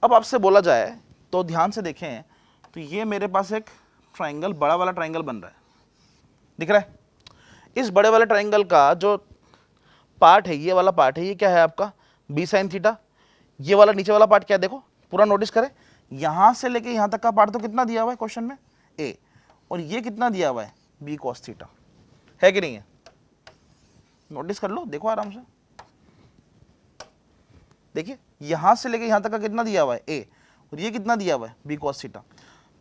अब आपसे बोला जाए तो ध्यान से देखें, तो ये मेरे पास एक ट्राइंगल, बड़ा वाला ट्राइंगल बन रहा है, दिख रहा है? इस बड़े वाले ट्राइंगल का जो पार्ट है, ये वाला पार्ट है, ये क्या है आपका? B sine theta. ये वाला नीचे वाला पार्ट क्या है? देखो पूरा नोटिस करें, यहां से लेके यहां तक का पार्ट तो कितना दिया हुआ है क्वेश्चन में? ए। और ये कितना दिया हुआ है? B cos theta. है कि नहीं है? नोटिस कर लो, देखो आराम से, देखिए यहां से लेके यहां तक का कितना दिया हुआ है? ए। और ये कितना दिया हुआ है? B cos theta.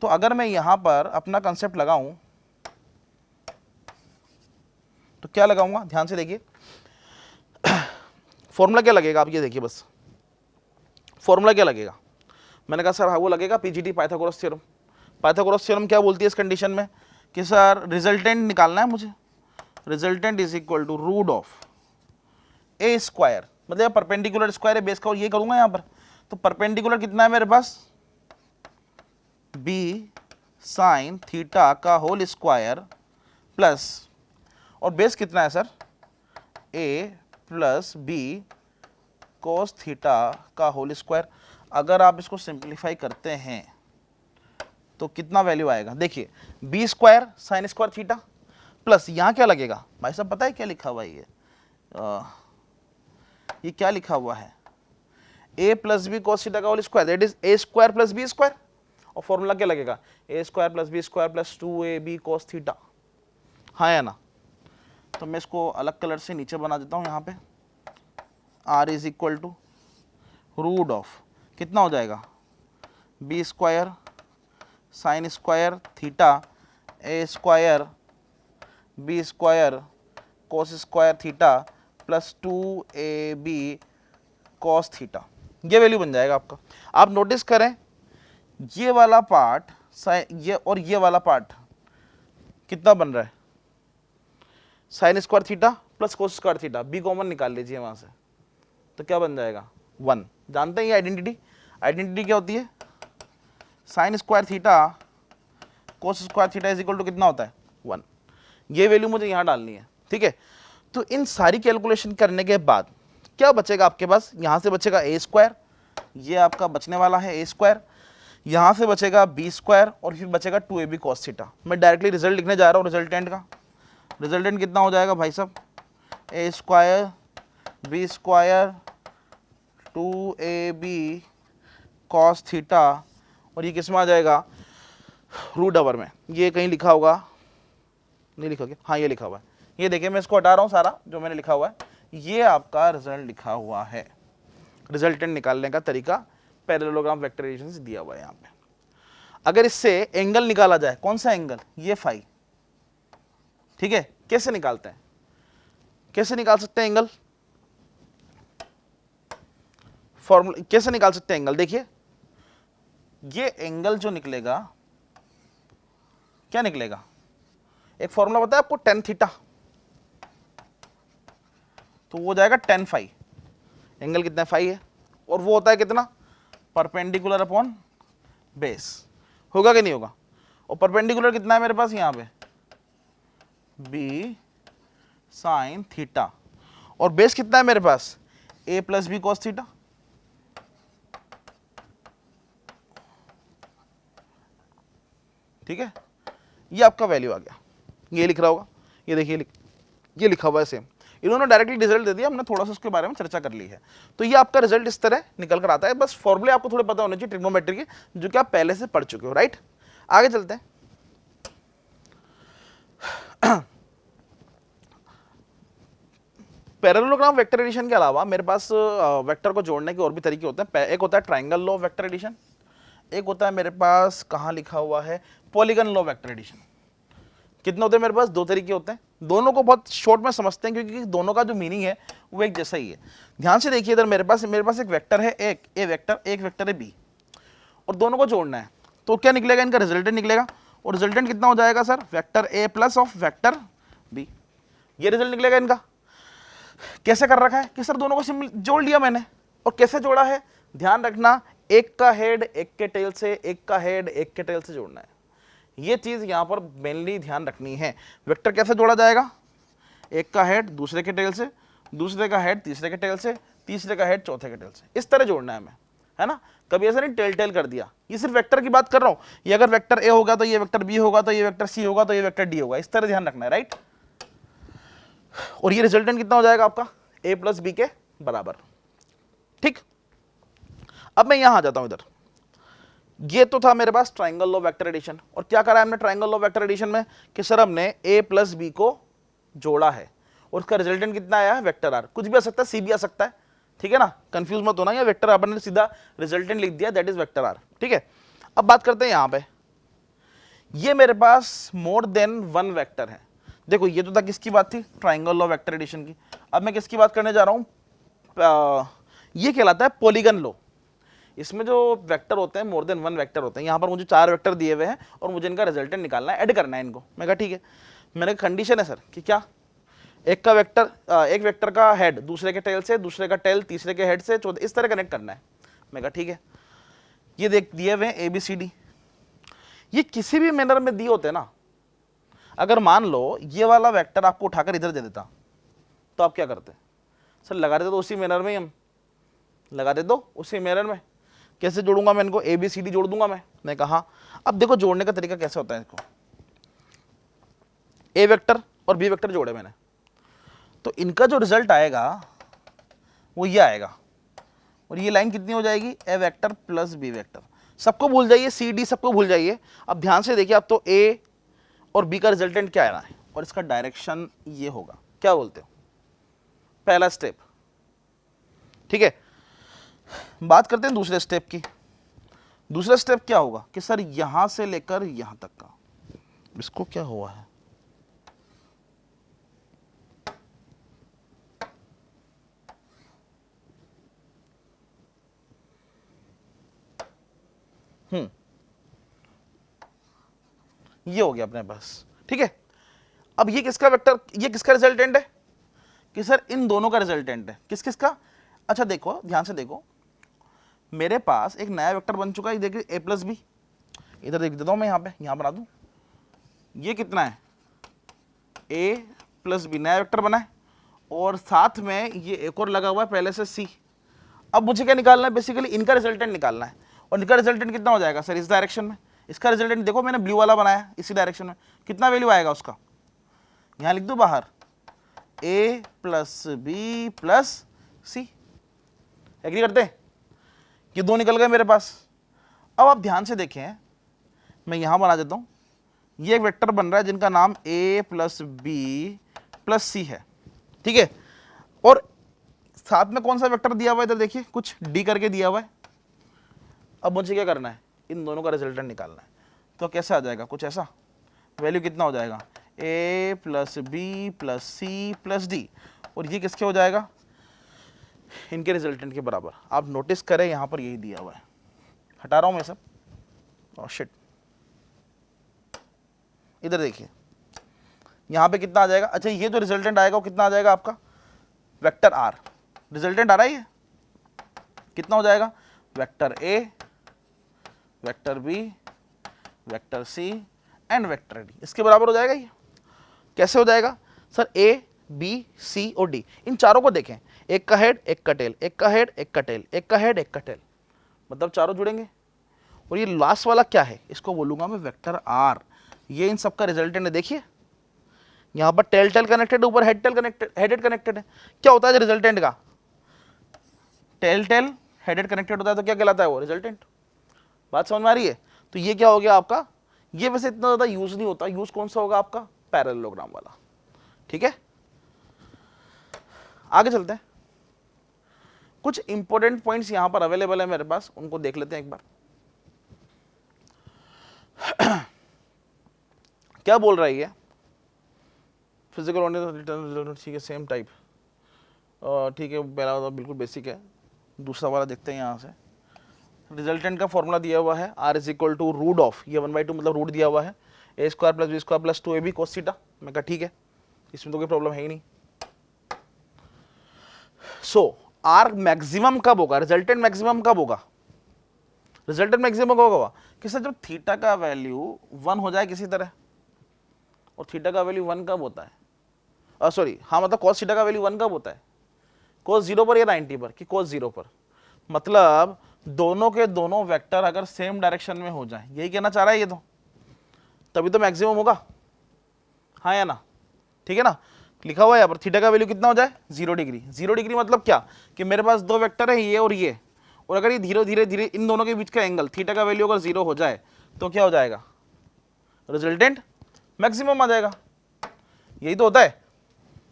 तो अगर मैं यहां पर अपना कंसेप्ट लगाऊं तो क्या लगाऊंगा? ध्यान से देखिए, फॉर्मूला क्या लगेगा? आप ये देखिए बस, फॉर्मूला क्या लगेगा? मैंने कहा सर हाँ वो लगेगा PGT, Pythagoras theorem. Pythagoras theorem क्या बोलती है इस कंडीशन में कि सर रिजल्टेंट निकालना है मुझे, resultant is equal to root of A square, मतलब परपेंडिकुलर स्क्वायर है बेस का, और ये करूंगा यहां पर, तो परपेंडिकुलर कितना है मेरे पास? बी साइन थीटा का होल स्क्वायर प्लस, और बेस कितना है सर? ए प्लस बी कोस थीटा का होल स्क्वायर। अगर आप इसको सिंप्लीफाई करते हैं तो कितना वैल्यू आएगा? देखिए B square sine square theta plus यहाँ क्या लगेगा भाई साहब? पता है क्या लिखा हुआ है? ये क्या लिखा हुआ है? A plus B cos theta का whole square, that is A square plus B square. और फॉर्मूला क्या लगेगा? A square plus B square plus 2ab cos theta. हाँ या ना? तो मैं इसको अलग कलर से नीचे बना देता हूँ यहाँ पे, r is equal to root of कितना हो जाएगा? B square sine square theta A square B square cos square theta plus 2ab cos theta. ये वैल्यू बन जाएगा आपका। आप नोटिस करें ये वाला पार्ट ये और ये वाला पार्ट कितना बन रहा है? Sine square theta plus cos square theta, B common निकाल लीजिए वहां से, तो क्या बन जाएगा? 1। जानते हैं ये आइडेंटिटी? आइडेंटिटी क्या होती है? Sine square theta cos square theta is equal to कितना होता है? 1। ये वैल्यू मुझे यहाँ डालनी है, ठीक है? तो इन सारी कैलकुलेशन करने के बाद क्या बचेगा आपके पास? यहाँ से बचेगा ए स्क्वायर, ये आपका बचने वाला है ए स्क्वायर, यहाँ से बचेगा बी स्क्वायर, और फिर बचेगा 2ab कॉस थीटा। मैं डायरेक्टली रिजल्ट लिखने जा रहा हूँ रिजल्टेंट का। रिजल्टेंट कितना हो जाएगा भाई साहब? A square B square 2ab cos theta, और ये किस में आ जाएगा? रूट ओवर में। ये कहीं लिखा होगा? नहीं लिखा क्या? हाँ ये लिखा हुआ है, ये देखिए मैं इसको हटा रहा हूँ सारा जो मैंने लिखा हुआ है, ये आपका रिजल्ट लिखा हुआ है। रिजल्टेंट निकालने का तरीका पैरेललोग्राम वेक्टराइजेशन से दिया हुआ है यहाँ पे। अगर इससे एंगल निकाला जाए, कौन सा एंगल? ये फाई, ठीक है? कैसे निकालते हैं? कैसे निकाल सकते हैं एंगल? फॉर्मूला कैसे निकाल सकते हैं एंगल? देखिए ये एंगल जो निकलेगा, क्या निकलेगा? एक फॉर्मूला पता है आपको, टेन थीटा, तो वो जाएगा टेन फाई। एंगल कितना? फाई है, और वो होता है कितना? Perpendicular upon base. होगा कि नहीं होगा? और परपेंडिकुलर कितना है मेरे पास यहाँ पे? बी साइन थीटा, और बेस कितना है मेरे पास? ए प्लस बी कॉस थीटा। ठीक है, ये आपका वैल्यू आ गया। ये लिख रहा होगा, ये देखिए ये लिखा हुआ है सेम। इन्होंने डायरेक्टली रिजल्ट दे दिया, हमने थोड़ा सा उसके बारे में चर्चा कर ली है। तो ये आपका रिजल्ट इस तरह निकल कर आता है। बस फॉर्मूले आपको थोड़े पता होने चाहिए ट्रिग्नोमेट्री के, जो कि आप पहले से पढ़ चुके हो, राइट? आगे चलते हैं। पैरेललोग्राम वेक्टर एडिशन के अलावा मेरे पास वेक्टर को जोड़ने के और भी तरीके होते हैं। एक होता है ट्राइंगल लॉ वेक्टर एडिशन, एक होता है मेरे पास कहाँ लिखा हुआ है? Polygon law vector addition. कितने होते हैं मेरे पास? दो तरीके होते हैं, दोनों को बहुत शॉर्ट में समझते हैं क्योंकि दोनों का जो मीनिंग है वो एक जैसा ही है। ध्यान से देखिए, इधर मेरे पास एक वेक्टर है, एक ए वेक्टर, एक वेक्टर है बी, और दोनों को जोड़ना है, तो क्या निकलेगा? इनका रिजल्टेंट निकलेगा, और रिजल्टेंट कितना हो जाएगा sir? Vector A plus of vector B, ये रिजल्ट निकलेगा इनका। कैसे कर रखा है कि सर दोनों को सिंपल जोड़ लिया मैंने, और कैसे जोड़ा है? ध्यान रखना, एक का हेड एक के टेल से, एक का हेड एक के टेल से जोड़ना है, ये चीज यहां पर मेनली ध्यान रखनी है। वेक्टर कैसे जोड़ा जाएगा? एक का हेड दूसरे के टेल से, दूसरे का हेड तीसरे के टेल से, तीसरे का हेड चौथे के टेल से, इस तरह जोड़ना है हमें, है ना। कभी ऐसा नहीं टेल टेल कर दिया, ये सिर्फ वेक्टर की बात कर रहा हूं। ये अगर वेक्टर ए होगा तो ये वेक्टर बी होगा, तो ये वेक्टर सी होगा, तो ये वेक्टर डी होगा, इस तरह ध्यान रखना है, राइट। और ये रिजल्टेंट कितना हो जाएगा आपका? ए प्लस बी के बराबर, ठीक। अब मैं यहां आ जाता हूं इधर, ये तो था मेरे पास ट्राइंगल लॉ वेक्टर एडिशन, और क्या करा है हमने ट्राइंगल लॉ वेक्टर एडिशन में कि सर हमने ए प्लस बी को जोड़ा है, और उसका रिजल्टेंट कितना आया है? Vector R. कुछ भी आ सकता है, सी भी आ सकता है, ठीक है ना, कंफ्यूज मत होना, या वेक्टर अपन ने सीधा रिजल्टेंट लिख दिया, दैट इज वेक्टर आर, ठीक है। अब बात करते हैं यहां पे, ये मेरे पास मोर देन वन वेक्टर है। देखो ये तो था किसकी बात थी? ट्राइंगल लॉ वेक्टर एडिशन की। अब मैं किसकी बात करने जा रहा हूं? ये कहलाता है पॉलीगन लॉ। इसमें जो वेक्टर होते हैं मोर देन वन वेक्टर होते हैं। यहाँ पर मुझे 4 वेक्टर दिए हुए हैं और मुझे इनका रिजल्टेंट निकालना है, ऐड करना है इनको। मैं कहा ठीक है, मैंने कंडीशन है सर कि क्या? एक वेक्टर का हेड दूसरे के टेल से, दूसरे का टेल तीसरे के हेड से, चौथे, इस तरह कनेक्ट करना है। मैं कहा ठीक है, ये देख दिए हुए हैं ABCD, ये किसी भी मैनर में दिए होते हैं ना। अगर मान लो ये वाला वेक्टर आपको उठाकर इधर दे देता तो आप क्या करते? सर लगा देते तो उसी मैनर में ही हम लगा दे दो, उसी मैनर में। कैसे जोड़ूंगा मैं इनको? ABCD जोड़ दूंगा मैं कहा। अब देखो जोड़ने का तरीका कैसे होता है इसको, ए वेक्टर और बी वेक्टर जोड़े मैंने, तो इनका जो रिजल्ट आएगा वो ये आएगा, और ये लाइन कितनी हो जाएगी? ए वेक्टर प्लस बी वेक्टर। सबको भूल जाइए, CD सबको भूल जाइए। अब ध्यान से देखिए, अब तो ए और बी का रिजल्टेंट क्या आना है, और इसका डायरेक्शन ये होगा। क्या बोलते हो? पहला स्टेप, ठीक है। बात करते हैं दूसरे स्टेप की। दूसरा स्टेप क्या होगा कि सर यहां से लेकर यहां तक का, इसको क्या हुआ है? ये हो गया अपने पास, ठीक है। अब ये किसका वेक्टर, ये किसका रिजल्टेंट है? कि सर इन दोनों का रिजल्टेंट है। किस किसका? अच्छा देखो, ध्यान से देखो, मेरे पास एक नया वेक्टर बन चुका है, देखिए ए प्लस बी। इधर देख देता हूं मैं, यहां बना दूं। ये कितना है? ए प्लस बी, नया वेक्टर बना है, और साथ में ये एक और लगा हुआ है पहले से सी। अब मुझे क्या निकालना है? बेसिकली इनका रिजल्टेंट निकालना है, और इनका रिजल्टेंट कितना हो जाएगा सर? इस डायरेक्शन में। इसका रिजल्टेंट देखो, मैंने ब्लू वाला बनाया इसी डायरेक्शन में, कितना वैल्यू आएगा उसका? यहां लिख दो बाहर, ए प्लस बी प्लस सी। एग्री करते हैं? ये दो निकल गए मेरे पास। अब आप ध्यान से देखें, मैं यहां बना देता हूं, ये एक वेक्टर बन रहा है जिनका नाम ए प्लस बी प्लस सी है, ठीक है। और साथ में कौन सा वेक्टर दिया हुआ है? इधर देखिए, कुछ डी करके दिया हुआ है। अब मुझे क्या करना है? इन दोनों का रिजल्टेंट निकालना है। तो कैसे आ जाएगा? कुछ ऐसा। वैल्यू कितना हो जाएगा? A plus B plus C plus D, और ये किसके हो जाएगा? इनके रिजल्टेंट के बराबर। आप नोटिस करें यहां पर यही दिया हुआ है, हटा रहा हूं मैं सब। ओह शिट, इधर देखिए, यहां पे कितना आ जाएगा? अच्छा, ये जो रिजल्टेंट आएगा वो कितना आ जाएगा आपका? Vector are. रिजल्टेंट आ रहा है, ये कितना हो जाएगा? Vector A, vector B, vector C and vector D, इसके बराबर हो जाएगा ये। कैसे हो जाएगा सर? ए बी सी और डी, इन चारों को देखें, एक का हेड एक का टेल, एक का हेड एक का टेल, एक का हेड एक का टेल, मतलब चारों जुड़ेंगे। और ये लास्ट वाला क्या है? इसको बोलूंगा मैं वेक्टर आर। ये इन सबका रिजल्टेंट है। देखिए यहां पर टेल टेल कनेक्टेड, ऊपर head tail connected, head connected है। क्या होता है रिजल्टेंट का? टेल टेल हेडेड कनेक्टेड होता है तो क्या कहलाता है वो? रिजल्टेंट। बात समझ में आ रही है? तो ये क्या हो गया आपका? ये वैसे इतना ज्यादा यूज नहीं होता, यूज कौन सा होगा आपका? पैरेललोग्राम वाला, ठीक है। आगे चलते हैं, कुछ इंपॉर्टेंट पॉइंट्स यहां पर अवेलेबल है मेरे पास, उनको देख लेते हैं एक बार। क्या बोल रही है फिजिकल, ठीक है, सेम टाइप, ठीक है, पहला वाला बिल्कुल बेसिक है, दूसरा वाला देखते हैं यहाँ से। रिजल्टेंट का फॉर्मूला दिया हुआ है r is equal to root of, ये 1/2 मतलब रूट दिया हुआ है, a square plus B square plus 2ab cos theta. मैं कहा ठीक है, इसमें तो कोई प्रॉब्लम है ही नहीं। सो r मैक्सिमम कब होगा, रिजल्टेंट मैक्सिमम कब होगा, रिजल्टेंट मैक्सिमम कब होगा कि सर जब थीटा का वैल्यू 1 हो जाए किसी तरह, और थीटा का वैल्यू 1 कब होता है, सॉरी हाँ, मतलब cos थीटा का वैल्यू 1 कब होता है, cos 0 पर या 90 पर, कि cos 0 पर, मतलब दोनों के दोनों वेक्टर अगर सेम डायरेक्शन में हो जाए, यही कहना चाह रहा है ये, तो तभी तो मैक्सिमम होगा, हाँ या ना, ठीक है ना। लिखा हुआ है यहाँ पर थीटा का वैल्यू कितना हो जाए 0 डिग्री। 0 डिग्री मतलब क्या कि मेरे पास दो वेक्टर है ये और ये, और अगर ये धीरे धीरे धीरे इन दोनों के बीच का एंगल थीटा का वैल्यू अगर 0 हो जाए तो क्या हो जाएगा, रिजल्टेंट मैक्सिमम आ जाएगा, यही तो होता है,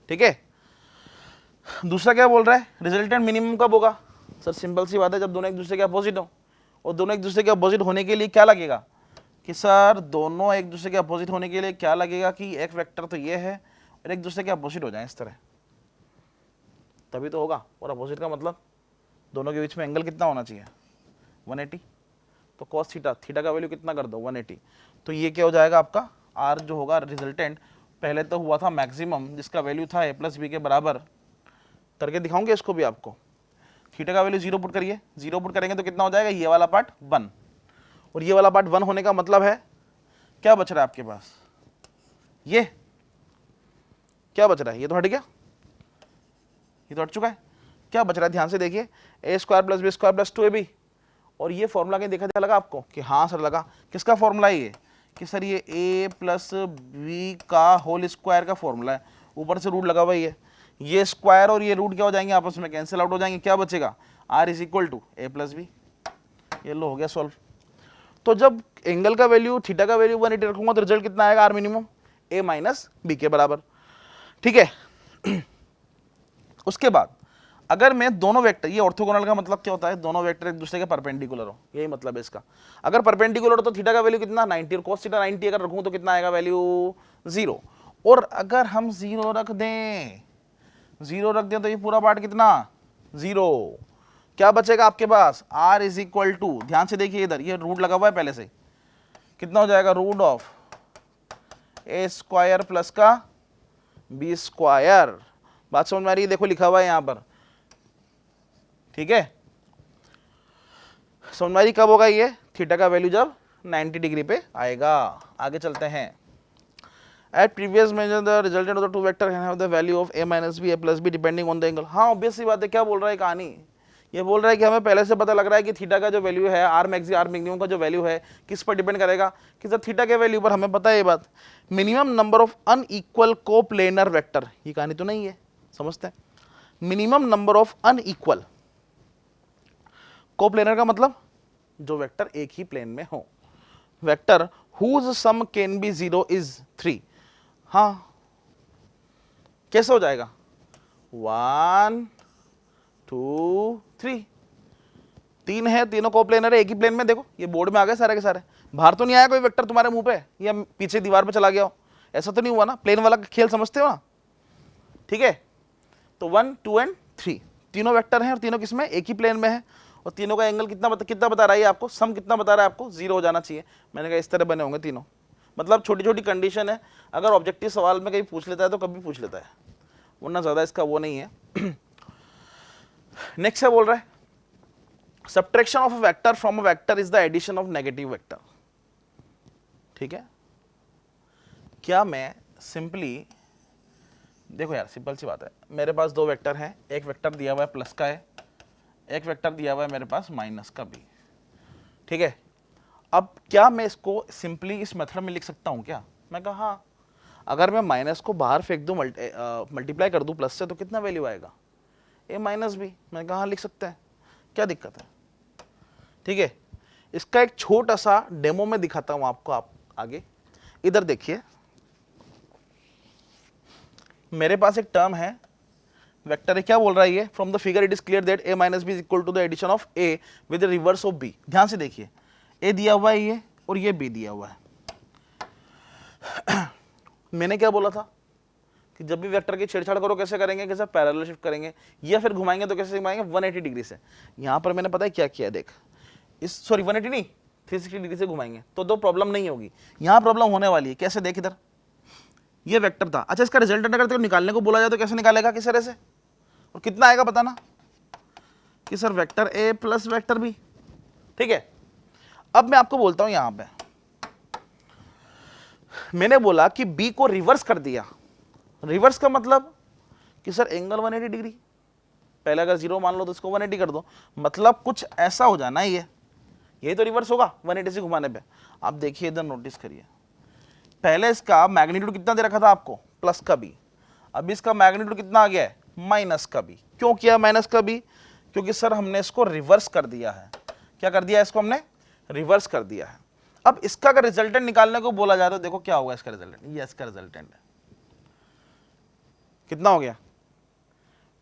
ठीक है। दूसरा क्या बोल रहा है, रिजल्टेंट मिनिमम कब होगा, सर सिंपल सी बात है, जब दोनों एक दूसरे के अपोजिट हो, और दोनों एक दूसरे के अपोजिट होने के लिए क्या लगेगा कि सर दोनों एक दूसरे के अपोजिट होने के लिए क्या लगेगा कि एक वेक्टर तो ये है और एक दूसरे के अपोजिट हो जाए इस तरह, तभी तो होगा। और अपोजिट का मतलब दोनों के बीच में एंगल कितना होना चाहिए 180, तो cos थीटा, थीटा का वैल्यू कितना कर दो 180, तो ये क्या हो जाएगा आपका r जो होगा रिजल्टेंट, पहले तो हुआ था मैक्सिमम जिसका वैल्यू था a प्लस बी के बराबर, करके दिखाऊंगे इसको भी आपको। थीटा का वैल्यू 0 पुट करिए, 0 पुट करेंगे तो कितना हो जाएगा, ये वाला पार्ट 1, और ये वाला पार्ट 1 होने का मतलब है क्या बच रहा है आपके पास, ये क्या बच रहा है, ये तो हट गया, ये तो हट चुका है, क्या बच रहा है ध्यान से देखिए, a square plus B square plus 2ab, और ये फॉर्मूला कहीं देखा लगा आपको कि हाँ सर लगा, किसका फॉर्मूला है ये कि सर ये a प्लस बी का होल स्क्वायर का फॉर्मूला है, ऊपर से रूट लगा हुआ है, ये स्क्वायर और ये रूट क्या हो जाएंगे आपस में कैंसिल आउट हो जाएंगे, क्या बचेगा r is equal to a plus B, ये लो हो गया सॉल्व। तो जब एंगल का वैल्यू थीटा का वैल्यू 180 रखूंगा तो रिजल्ट कितना आएगा, r minimum a minus B के बराबर, ठीक है। उसके बाद अगर मैं दोनों वेक्टर, ये ऑर्थोगोनल का मतलब क्या होता है, दोनों वेक्टर एक दूसरे के परपेंडिकुलर हो, यही मतलब है इसका। अगर परपेंडिकुलर हो तो थीटा का वैल्यू कितना 90, और cos थीटा 90 अगर रखूं तो कितना आएगा वैल्यू 0, और अगर हम 0 रख दें, 0 रख दें तो ये पूरा पार्ट कितना 0, क्या बचेगा आपके पास r इज इक्वल टू, ध्यान से देखिए इधर ये रूट लगा हुआ है पहले से, कितना हो जाएगा root of a square plus का b स्क्वायर, बात समझ में आ रही है, देखो लिखा हुआ है यहां पर, ठीक है, समझ में आ रही कब होगा ये, थीटा का वैल्यू जब 90 डिग्री पे आएगा। आगे चलते हैं, at previous measure the resultant of the two vector can have the value of a minus B, a plus B depending on the angle. हाँ ऑब्वियस सी बात है, क्या बोल रहा है कहानी, ये बोल रहा है कि हमें पहले से पता लग रहा है कि थीटा का जो वैल्यू है r मिनिमम का जो वैल्यू है किस पर डिपेंड करेगा, कि सर थीटा के वैल्यू पर, हमें पता है ये बात, minimum number of unequal coplanar vector, ये कहानी तो नहीं है, समझते हैं, minimum number of unequal, coplanar का मतलब जो वेक्टर एक ही प्लेन में हो, vector whose sum can be 0 is 3, हाँ कैसे हो जाएगा 1 2 3, 3 है, तीनों कोप्लेनर है एक ही प्लेन में, देखो ये बोर्ड में आ गए सारे के सारे, बाहर तो नहीं आया कोई वेक्टर तुम्हारे मुंह पे या पीछे दीवार पे चला गया हो, ऐसा तो नहीं हुआ ना, प्लेन वाला खेल समझते हो ना, ठीक है। तो 1 2 एंड 3 तीनों वेक्टर हैं और तीनों किसमें एक ही प्लेन में है, और तीनों का एंगल कितना बता रहा है आपको, सम कितना बता रहा है आपको 0 हो जाना चाहिए, मैंने कहा इस तरह बने होंगे तीनों, मतलब छोटी छोटी कंडीशन है, अगर ऑब्जेक्टिव सवाल में कहीं पूछ लेता है तो कभी पूछ लेता है, वरना ज़्यादा इसका वो नहीं है। नेक्स्ट क्या बोल रहा है, subtraction of a vector from a vector is the addition of negative vector, ठीक है। क्या मैं सिंपली, देखो यार सिंपल सी बात है, मेरे पास दो वेक्टर हैं, एक वेक्टर दिया हुआ है प्लस का है, एक वेक्टर दिया हुआ है मेरे पास माइनस का भी, ठीक है। अब क्या मैं इसको सिंपली इस मेथड में लिख सकता हूं क्या, मैं कहा हाँ, अगर मैं माइनस को बाहर फेंक दूं, मल्टीप्लाई कर दूं प्लस से, तो कितना वैल्यू आएगा a माइनस बी, मैं कहा हाँ लिख सकते हैं, क्या दिक्कत है, ठीक है। इसका एक छोटा सा डेमो में दिखाता हूं आपको, आप आगे इधर देखिए, मेरे पास एक टर्म है, वेक्टर है, क्या बोल रहा है ये, from the figure it is clear that a minus B is equal to the addition of a with the reverse of b, ध्यान से देखिए, a दिया हुआ है ये और ये b दिया हुआ है। मैंने क्या बोला था कि जब भी वेक्टर की छेड़छाड़ करो कैसे करेंगे कि सर पैरेलल शिफ्ट करेंगे, या फिर घुमाएंगे तो कैसे घुमाएंगे 180 डिग्री से। यहाँ पर मैंने पता है क्या किया, देख इस सॉरी 180 नहीं 360 डिग्री से घुमाएंगे तो प्रॉब्लम नहीं होगी। यहाँ प्रॉब्लम होने वाली है, कैसे देख इधर, ये वेक्टर था, अच्छा इसका रिजल्टेंट अगर तेरे को निकालने को बोला जाए तो कैसे निकालेगा, किस तरह से, और कितना आएगा बताना, कि sir vector A plus vector B. ठीक है, अब मैं आपको बोलता हूं यहां पे मैंने बोला कि बी को रिवर्स कर दिया। रिवर्स का मतलब कि सर एंगल 180 डिग्री, पहले अगर 0 मान लो तो इसको 180 कर दो, मतलब कुछ ऐसा हो जाना है, यही तो रिवर्स होगा 180 से घुमाने पे। आप देखिए इधर नोटिस करिए, पहले इसका मैग्नीट्यूड कितना दे रखा था आपको, प्लस का बी, अब इसका मैग्नीट्यूड कितना आ गया है, माइनस का बी। क्यों किया माइनस का बी, क्योंकि सर हमने इसको रिवर्स कर दिया है। क्या कर दिया है, इसको हमने रिवर्स कर दिया है। अब इसका अगर रिजल्टेंट निकालने को बोला जाए तो देखो क्या होगा इसका रिजल्टेंट, ये इसका रिजल्टेंट है, कितना हो गया,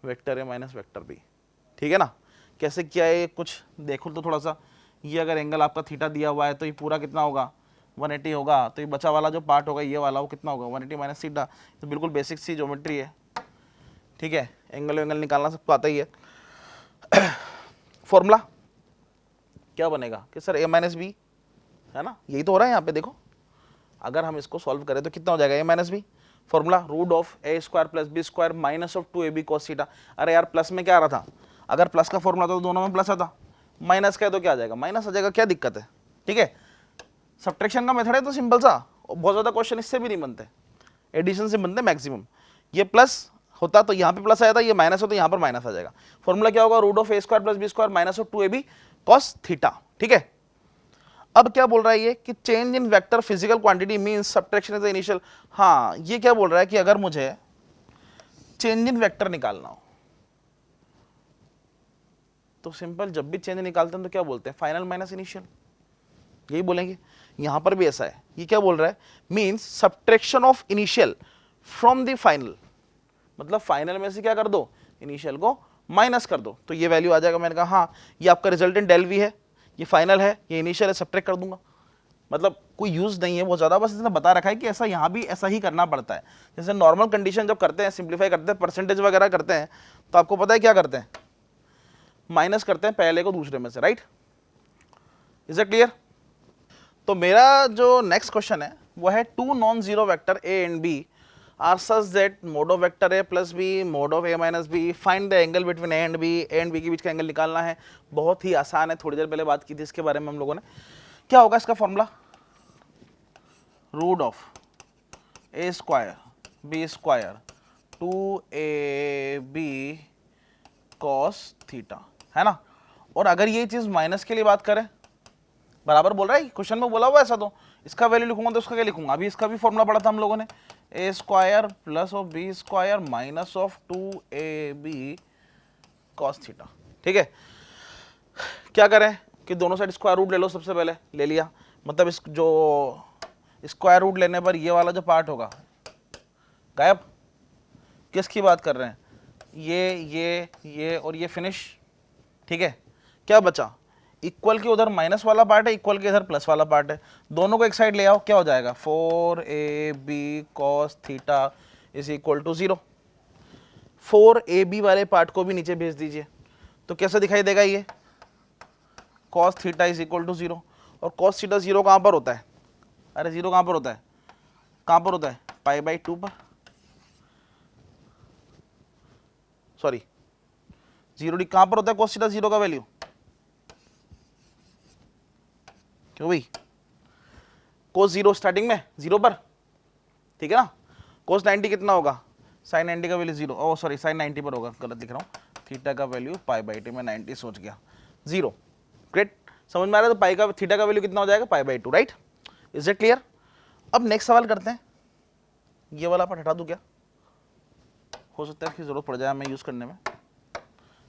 vector A minus vector B. ठीक है ना, कैसे किया है कुछ देखो तो थोड़ा सा, ये अगर एंगल आपका थीटा दिया हुआ है तो ये पूरा कितना होगा 180 होगा, तो ये बचा वाला जो पार्ट होगा ये वाला वो कितना होगा 180 माइनस थीटा। तो बिल्कुल बेसिक सी ज्योमेट्री है। ठीक है, एंगल वेंगल निकालना सबको आता ही है। फॉर्मूला क्या बनेगा कि सर ए माइनस बी, है ना, यही तो हो रहा है यहाँ पे देखो, अगर हम इसको सॉल्व करें तो कितना हो जाएगा A minus B, formula root of A square plus B square minus of 2ab cos theta. अरे यार प्लस में क्या आ रहा था, अगर प्लस का फॉर्मूला तो दोनों में प्लस आता, माइनस का है तो क्या आ जाएगा माइनस आ जाएगा, क्या दिक्कत है। ठीक है, सब्ट्रैक्शन का मेथड है तो सिंपल सा, बहुत ज़्यादा क्वेश्चन इससे भी नहीं बनते, एडिशन से बनते मैक्सिमम। ये प्लस होता तो यहाँ पे प्लस आया था, ये माइनस हो तो यहाँ पर माइनस आ जाएगा। फॉर्मूला क्या होगा, root of A square plus B square minus of 2ab cos theta. ठीक है, अब क्या बोल रहा है ये कि change in vector physical quantity means subtraction is the initial. हाँ, ये क्या बोल रहा है कि अगर मुझे चेंज इन वेक्टर निकालना हो तो सिंपल जब भी चेंज निकालते हैं तो क्या बोलते हैं, फाइनल माइनस इनिशियल, यही बोलेंगे। यहां पर भी ऐसा है, ये क्या बोल रहा है, means subtraction of initial from the final, मतलब फाइनल में से क्या कर दो, इनिशियल को माइनस कर दो, तो ये वैल्यू आ जाएगा। मैंने कहा हाँ, ये आपका रिजल्टेंट डेल वी है, ये फाइनल है, ये इनिशियल है, सब्ट्रैक्ट कर दूंगा, मतलब कोई यूज नहीं है बहुत ज्यादा, बस इसने बता रखा है कि ऐसा यहाँ भी ऐसा ही करना पड़ता है। जैसे नॉर्मल कंडीशन जब करते हैं, सिंप्लीफाई करते हैं, परसेंटेज वगैरह करते हैं, तो आपको पता है क्या करते हैं, माइनस करते हैं पहले को दूसरे में से, राइट, इज इट क्लियर। तो मेरा जो नेक्स्ट क्वेश्चन है वो है two non zero vector A and B are such that mod of vector A plus B mod of A minus B, find the angle between A and B के बीच का एंगल निकालना है। बहुत ही आसान है, थोड़ी देर पहले बात की थी इसके बारे में हम लोगों ने। क्या होगा इसका formula, root of A square B square 2ab cos theta, है ना। और अगर ये चीज माइनस के लिए बात करें, बराबर बोल रहा है क्वेश्चन में बोला हुआ ऐसा, तो इसका वैल्यू लिखूंगा तो उसका क्या लिखूंगा, अभी इसका भी फॉर्मूला पढ़ा था हम लोगों ने, A square plus of B square minus of 2ab cos theta. ठीक है, क्या करें कि दोनों साइड स्क्वायर रूट ले लो, सबसे पहले ले लिया, मतलब इस जो स्क्वायर रूट लेने पर ये वाला जो पार्ट होगा गायब। किसकी बात कर रहे हैं, ये और ये फिनिश। ठीक है, क्या बचा, इक्वल के उधर माइनस वाला पार्ट है, इक्वल के इधर प्लस वाला पार्ट है, दोनों को एक साइड ले आओ, क्या हो जाएगा 4ab cos theta is equal to 0। 4ab वाले पार्ट को भी नीचे भेज दीजिए, तो कैसा दिखाई देगा ये, cos theta is equal to 0। और cos थीटा 0 कहां पर होता है, अरे 0 कहां पर होता है, कहां पर होता है, π/2 पर, सॉरी 0 कहां पर होता है cos थीटा 0 का वैल्यू, क्यों भाई, cos 0 स्टार्टिंग में 0 पर, ठीक है ना। cos 90 कितना होगा, sin 90 का वैल्यू 0, ओ सॉरी sin 90 पर होगा, गलत लिख रहा हूँ, थीटा का वैल्यू π/2 में 90 सोच गया 0। ग्रेट, समझ में आ रहा है, तो पाई का थीटा का वैल्यू कितना हो जाएगा π/2, राइट, इज इट क्लियर। अब नेक्स्ट सवाल करते हैं, ये वाला पार्ट हटा दूं क्या, हो सकता है इसकी जरूरत पड़ जाए हमें यूज करने में।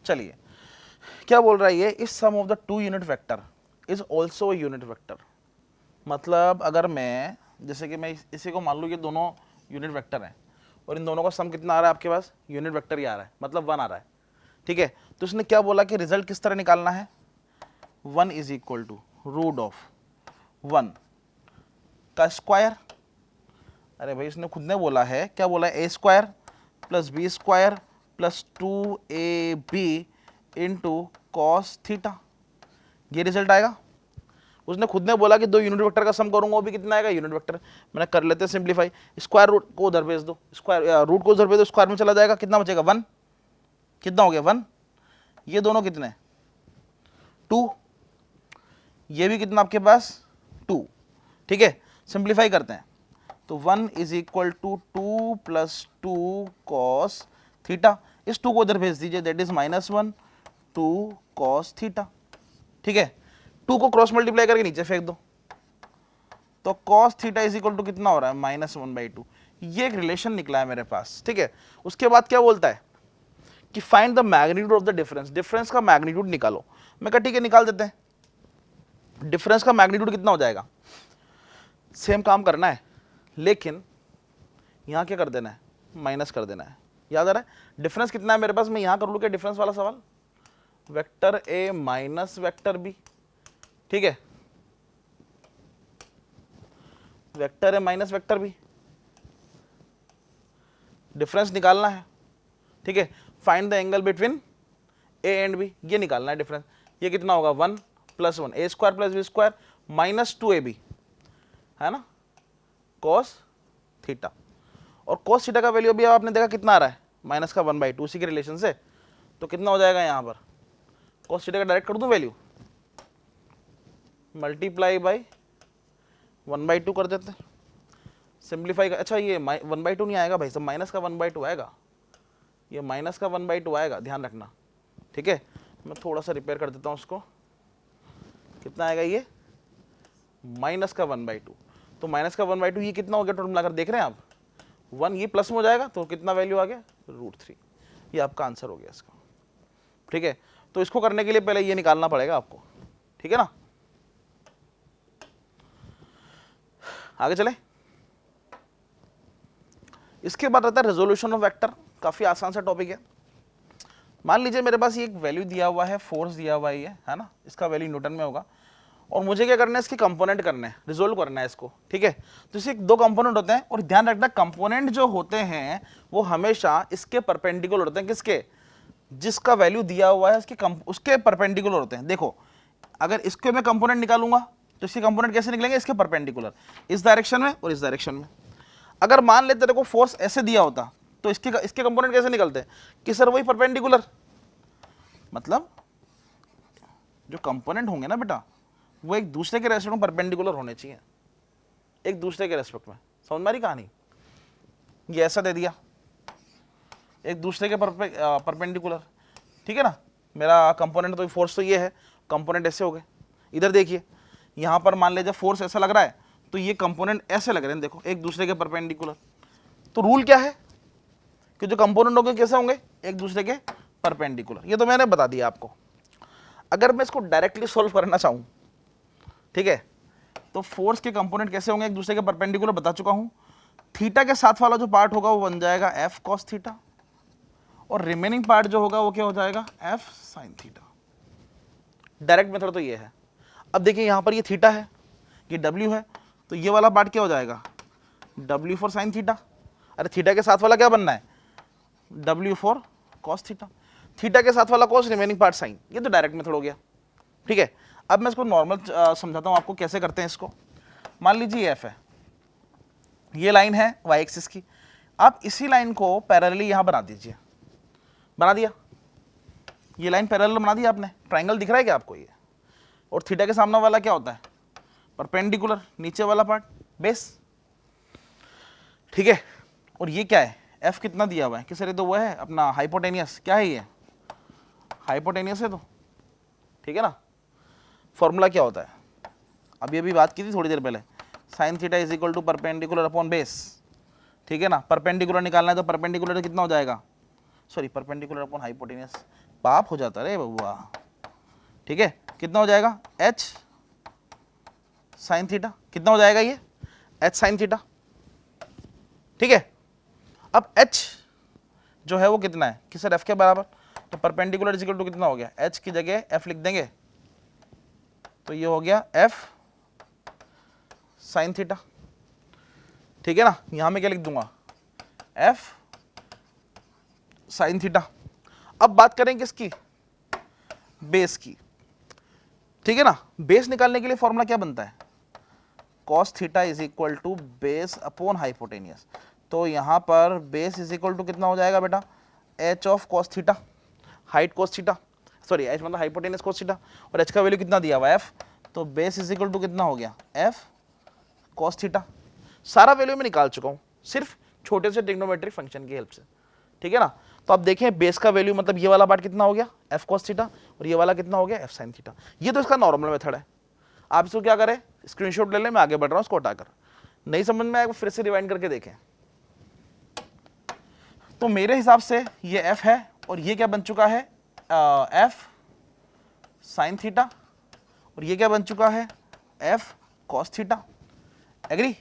चलिए, क्या बोल रहा है ये, इस sum of the two unit vector is also unit vector. मतलब अगर मैं, जैसे कि मैं इसी को मान लूँ ये दोनों यूनिट वेक्टर हैं और इन दोनों का सम कितना आ रहा है आपके पास, यूनिट वेक्टर ही आ रहा है, मतलब 1 आ रहा है। ठीक है, तो इसने क्या बोला कि रिजल्ट किस तरह निकालना है, 1 is equal to root of 1 का स्क्वायर। अरे भाई इसने खुद ने बोला है, क्या बोला है, A square plus B square plus 2ab into cos theta, ये रिजल्ट आएगा। उसने खुद ने बोला कि दो यूनिट वेक्टर का सम करूंगा, वो भी कितना आएगा यूनिट वेक्टर। मैंने कर लेते हैं सिंप्लीफाई, स्क्वायर रूट को उधर भेज दो, स्क्वायर रूट को उधर भेज दो, स्क्वायर में चला जाएगा, कितना बचेगा 1, कितना हो गया 1, ये दोनों कितने 2, ये भी कितना आपके पास 2, ठीक है। सिंप्लीफाई करते हैं तो 1 is equal to 2 plus 2 cos theta, इस 2 को उधर भेज दीजिए, दैट इज -1 2 कॉस थीटा, ठीक है। 2 को क्रॉस मल्टीप्लाई करके नीचे फेंक दो, तो cos theta is equal to कितना हो रहा है -1/2, ये एक रिलेशन निकला है मेरे पास, ठीक है। उसके बाद क्या बोलता है कि find the magnitude of the difference, difference का मैग्नीट्यूड निकालो। मैं कहा ठीक है निकाल देते हैं। डिफरेंस का मैग्नीट्यूड कितना हो जाएगा, सेम काम करना है लेकिन यहां क्या कर देना है, माइनस कर देना है। याद आ रहा है डिफरेंस कितना है मेरे पास, मैं यहां कर लूं क्या डिफरेंस वाला सवाल, vector A minus vector B, ठीक है, vector A minus vector B, difference निकालना है, ठीक है। Find the angle between A and B, ये निकालना है डिफरेंस। ये कितना होगा 1 + 1 A square plus B square minus 2ab, है ना, कॉस थीटा। और कॉस थीटा का वैल्यू अभी आपने देखा कितना आ रहा है -1/2, उसी के रिलेशन से, तो कितना हो जाएगा यहाँ पर, कॉस थीटा का डायरेक्ट कर दूं वैल्यू, मल्टीप्लाई बाई 1/2 कर देते हैं, सिंप्लीफाई का। अच्छा ये 1/2 नहीं आएगा भाई सब, माइनस का 1/2 आएगा, ये माइनस का 1/2 आएगा, ध्यान रखना, ठीक है। मैं थोड़ा सा रिपेयर कर देता हूँ उसको, कितना आएगा ये माइनस का 1/2, तो माइनस का 1/2 ये कितना हो गया टोटल मिलाकर, देख रहे हैं आप 1, ये प्लस में हो जाएगा तो कितना वैल्यू आ गया √3, ये आपका आंसर हो गया इसका, ठीक है। तो इसको करने के लिए पहले ये निकालना पड़ेगा आपको, ठीक है ना। आगे चले, इसके बाद आता है रेजोल्यूशन ऑफ वेक्टर, काफी आसान सा टॉपिक है। मान लीजिए मेरे पास ये एक वैल्यू दिया हुआ है, फोर्स दिया हुआ है ना, इसका वैल्यू न्यूटन में होगा, और मुझे क्या करना है इसके कंपोनेंट करने हैं, रिजोल्व करना है इसको, ठीक है। तो इसके दो कंपोनेंट होते हैं, और ध्यान रखना कंपोनेंट जो होते हैं वो हमेशा इसके परपेंडिकुलर होते हैं, किसके, जिसका वैल्यू दिया हुआ है उसके परपेंडिकुलर होते हैं। देखो अगर इसके मैं कंपोनेंट निकालूंगा तो इसके कंपोनेंट कैसे निकलेंगे, इसके परपेंडिकुलर, इस डायरेक्शन में और इस डायरेक्शन में। अगर मान लेते देखो फोर्स ऐसे दिया होता तो इसके कंपोनेंट कैसे निकलते कि सर वही परपेंडिकुलर, मतलब जो कंपोनेंट होंगे ना बेटा वो एक दूसरे के रेस्पेक्ट में परपेंडिकुलर होने चाहिए, एक दूसरे के रेस्पेक्ट में, समझ में आ रही कहानी। ये ऐसा दे दिया एक दूसरे के परपेंडिकुलर, ठीक है ना, मेरा कंपोनेंट तो फोर्स तो ये है, कंपोनेंट ऐसे हो गए। इधर देखिए यहाँ पर मान लीजिए फोर्स ऐसा लग रहा है तो ये कंपोनेंट ऐसे लग रहे हैं, देखो एक दूसरे के परपेंडिकुलर। तो रूल क्या है कि जो कंपोनेंट होंगे कैसे होंगे, एक दूसरे के परपेंडिकुलर, ये तो मैंने बता दिया आपको। अगर मैं इसको डायरेक्टली सॉल्व करना चाहूँ, ठीक है, तो फोर्स के कंपोनेंट कैसे होंगे, एक दूसरे के परपेंडिकुलर बता चुका हूँ। थीटा के साथ वाला जो पार्ट होगा वो बन जाएगा एफ कॉस थीटा, और रिमेनिंग पार्ट जो होगा वो क्या हो जाएगा F sine theta. Direct method तो ये है। अब देखिए यहाँ पर ये थीटा है, ये डब्ल्यू है, तो ये वाला पार्ट क्या हो जाएगा डब्ल्यू फॉर साइन थीटा। अरे थीटा के साथ वाला क्या बनना है W for cos theta, theta के साथ वाला कॉस, रिमेनिंग पार्ट साइन। ये तो डायरेक्ट मेथड हो गया, ठीक है। अब मैं इसको नॉर्मल समझाता हूँ आपको कैसे करते हैं इसको। मान लीजिए एफ है, ये लाइन है वाई एक्सिस की, आप इसी लाइन को पैरेलली यहाँ बना दीजिए, बना दिया, ये लाइन पैरेलल बना दिया आपने, ट्राइंगल दिख रहा है क्या आपको ये, और थीटा के सामने वाला क्या होता है परपेंडिकुलर, नीचे वाला पार्ट बेस, ठीक है। और ये क्या है एफ कितना दिया हुआ है कि सर ये तो वो है अपना हाइपोटेनियस, क्या है ये हाइपोटेनियस है, तो ठीक है ना। फॉर्मूला क्या होता है अभी अभी बात की थी थोड़ी देर पहले, sine theta is equal to perpendicular upon base, ठीक है ना। परपेंडिकुलर निकालना है तो परपेंडिकुलर कितना हो जाएगा, सॉरी परपेंडिकुलर अपॉन हाइपोटेनियस, पाप हो जाता रे बबुआ, ठीक है। कितना हो जाएगा एच साइन थीटा, कितना हो जाएगा ये एच साइन थीटा, ठीक है। अब एच जो है वो कितना है कि सर एफ के बराबर, तो परपेंडिकुलर इज इक्वल टू कितना हो गया, एच की जगह एफ लिख देंगे, तो ये हो गया एफ साइन थीटा, ठीक है ना। यहां में क्या लिख दूंगा एफ साइन थीटा। अब बात करें किसकी, बेस की, ठीक है ना। बेस निकालने के लिए फॉर्मूला क्या बनता है, cos theta is equal to base upon hypotenuse. तो यहां पर बेस इज इक्वल टू कितना हो जाएगा बेटा, h of cos theta, height cos theta, sorry h मतलब हाइपोटेनियस cos थीटा, और h का वैल्यू कितना दिया हुआ है f, तो बेस इज इक्वल टू कितना हो गया f cos थीटा। सारा वैल्यू मैं निकाल चुका हूं सिर्फ छोटे से ट्रिग्नोमेट्रिक फंक्शन की हेल्प से, ठीक है ना। तो आप देखें बेस का वैल्यू मतलब ये वाला पार्ट कितना हो गया f cos थीटा, और ये वाला कितना हो गया f sin थीटा। ये तो इसका नॉर्मल मेथड है। आप इसको क्या करें, स्क्रीनशॉट ले लें, मैं आगे बढ़ रहा हूं, इसको हटाकर नहीं समझ में आएगा फिर से रिवाइंड करके देखें। तो मेरे हिसाब से ये f है और ये क्या बन चुका है f sin थीटा, और ये क्या बन चुका है f cos थीटा। एग्री।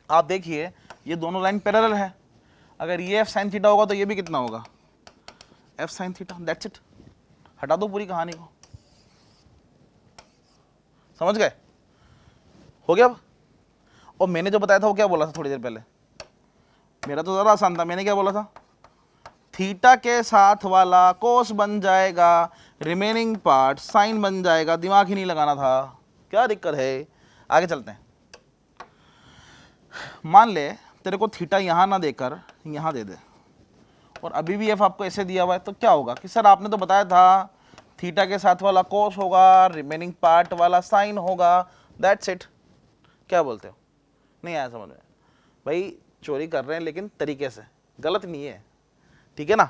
आप देखिए ये दोनों लाइन पैरेलल है, अगर ये f sin थीटा होगा तो ये भी कितना होगा f sin theta. That's it, हटा दो पूरी कहानी को, समझ गए, हो गया अब। और मैंने जो बताया था वो क्या बोला था थोड़ी देर पहले, मेरा तो ज़रा आसान था, मैंने क्या बोला था, थीटा के साथ वाला कोस बन जाएगा, रिमेनिंग पार्ट साइन बन जाएगा, दिमाग ही नहीं लगाना था, क्या दिक्कत है। आगे चलते हैं। मान ले तेरे को थीटा यहाँ ना देकर यहाँ दे दे, और अभी भी एफ आपको ऐसे दिया हुआ है, तो क्या होगा कि सर आपने तो बताया था थीटा के साथ वाला कोस होगा, रिमेनिंग पार्ट वाला साइन होगा, दैट्स इट। क्या बोलते हो, नहीं आया समझ में भाई, चोरी कर रहे हैं लेकिन तरीके से, गलत नहीं है, ठीक है ना।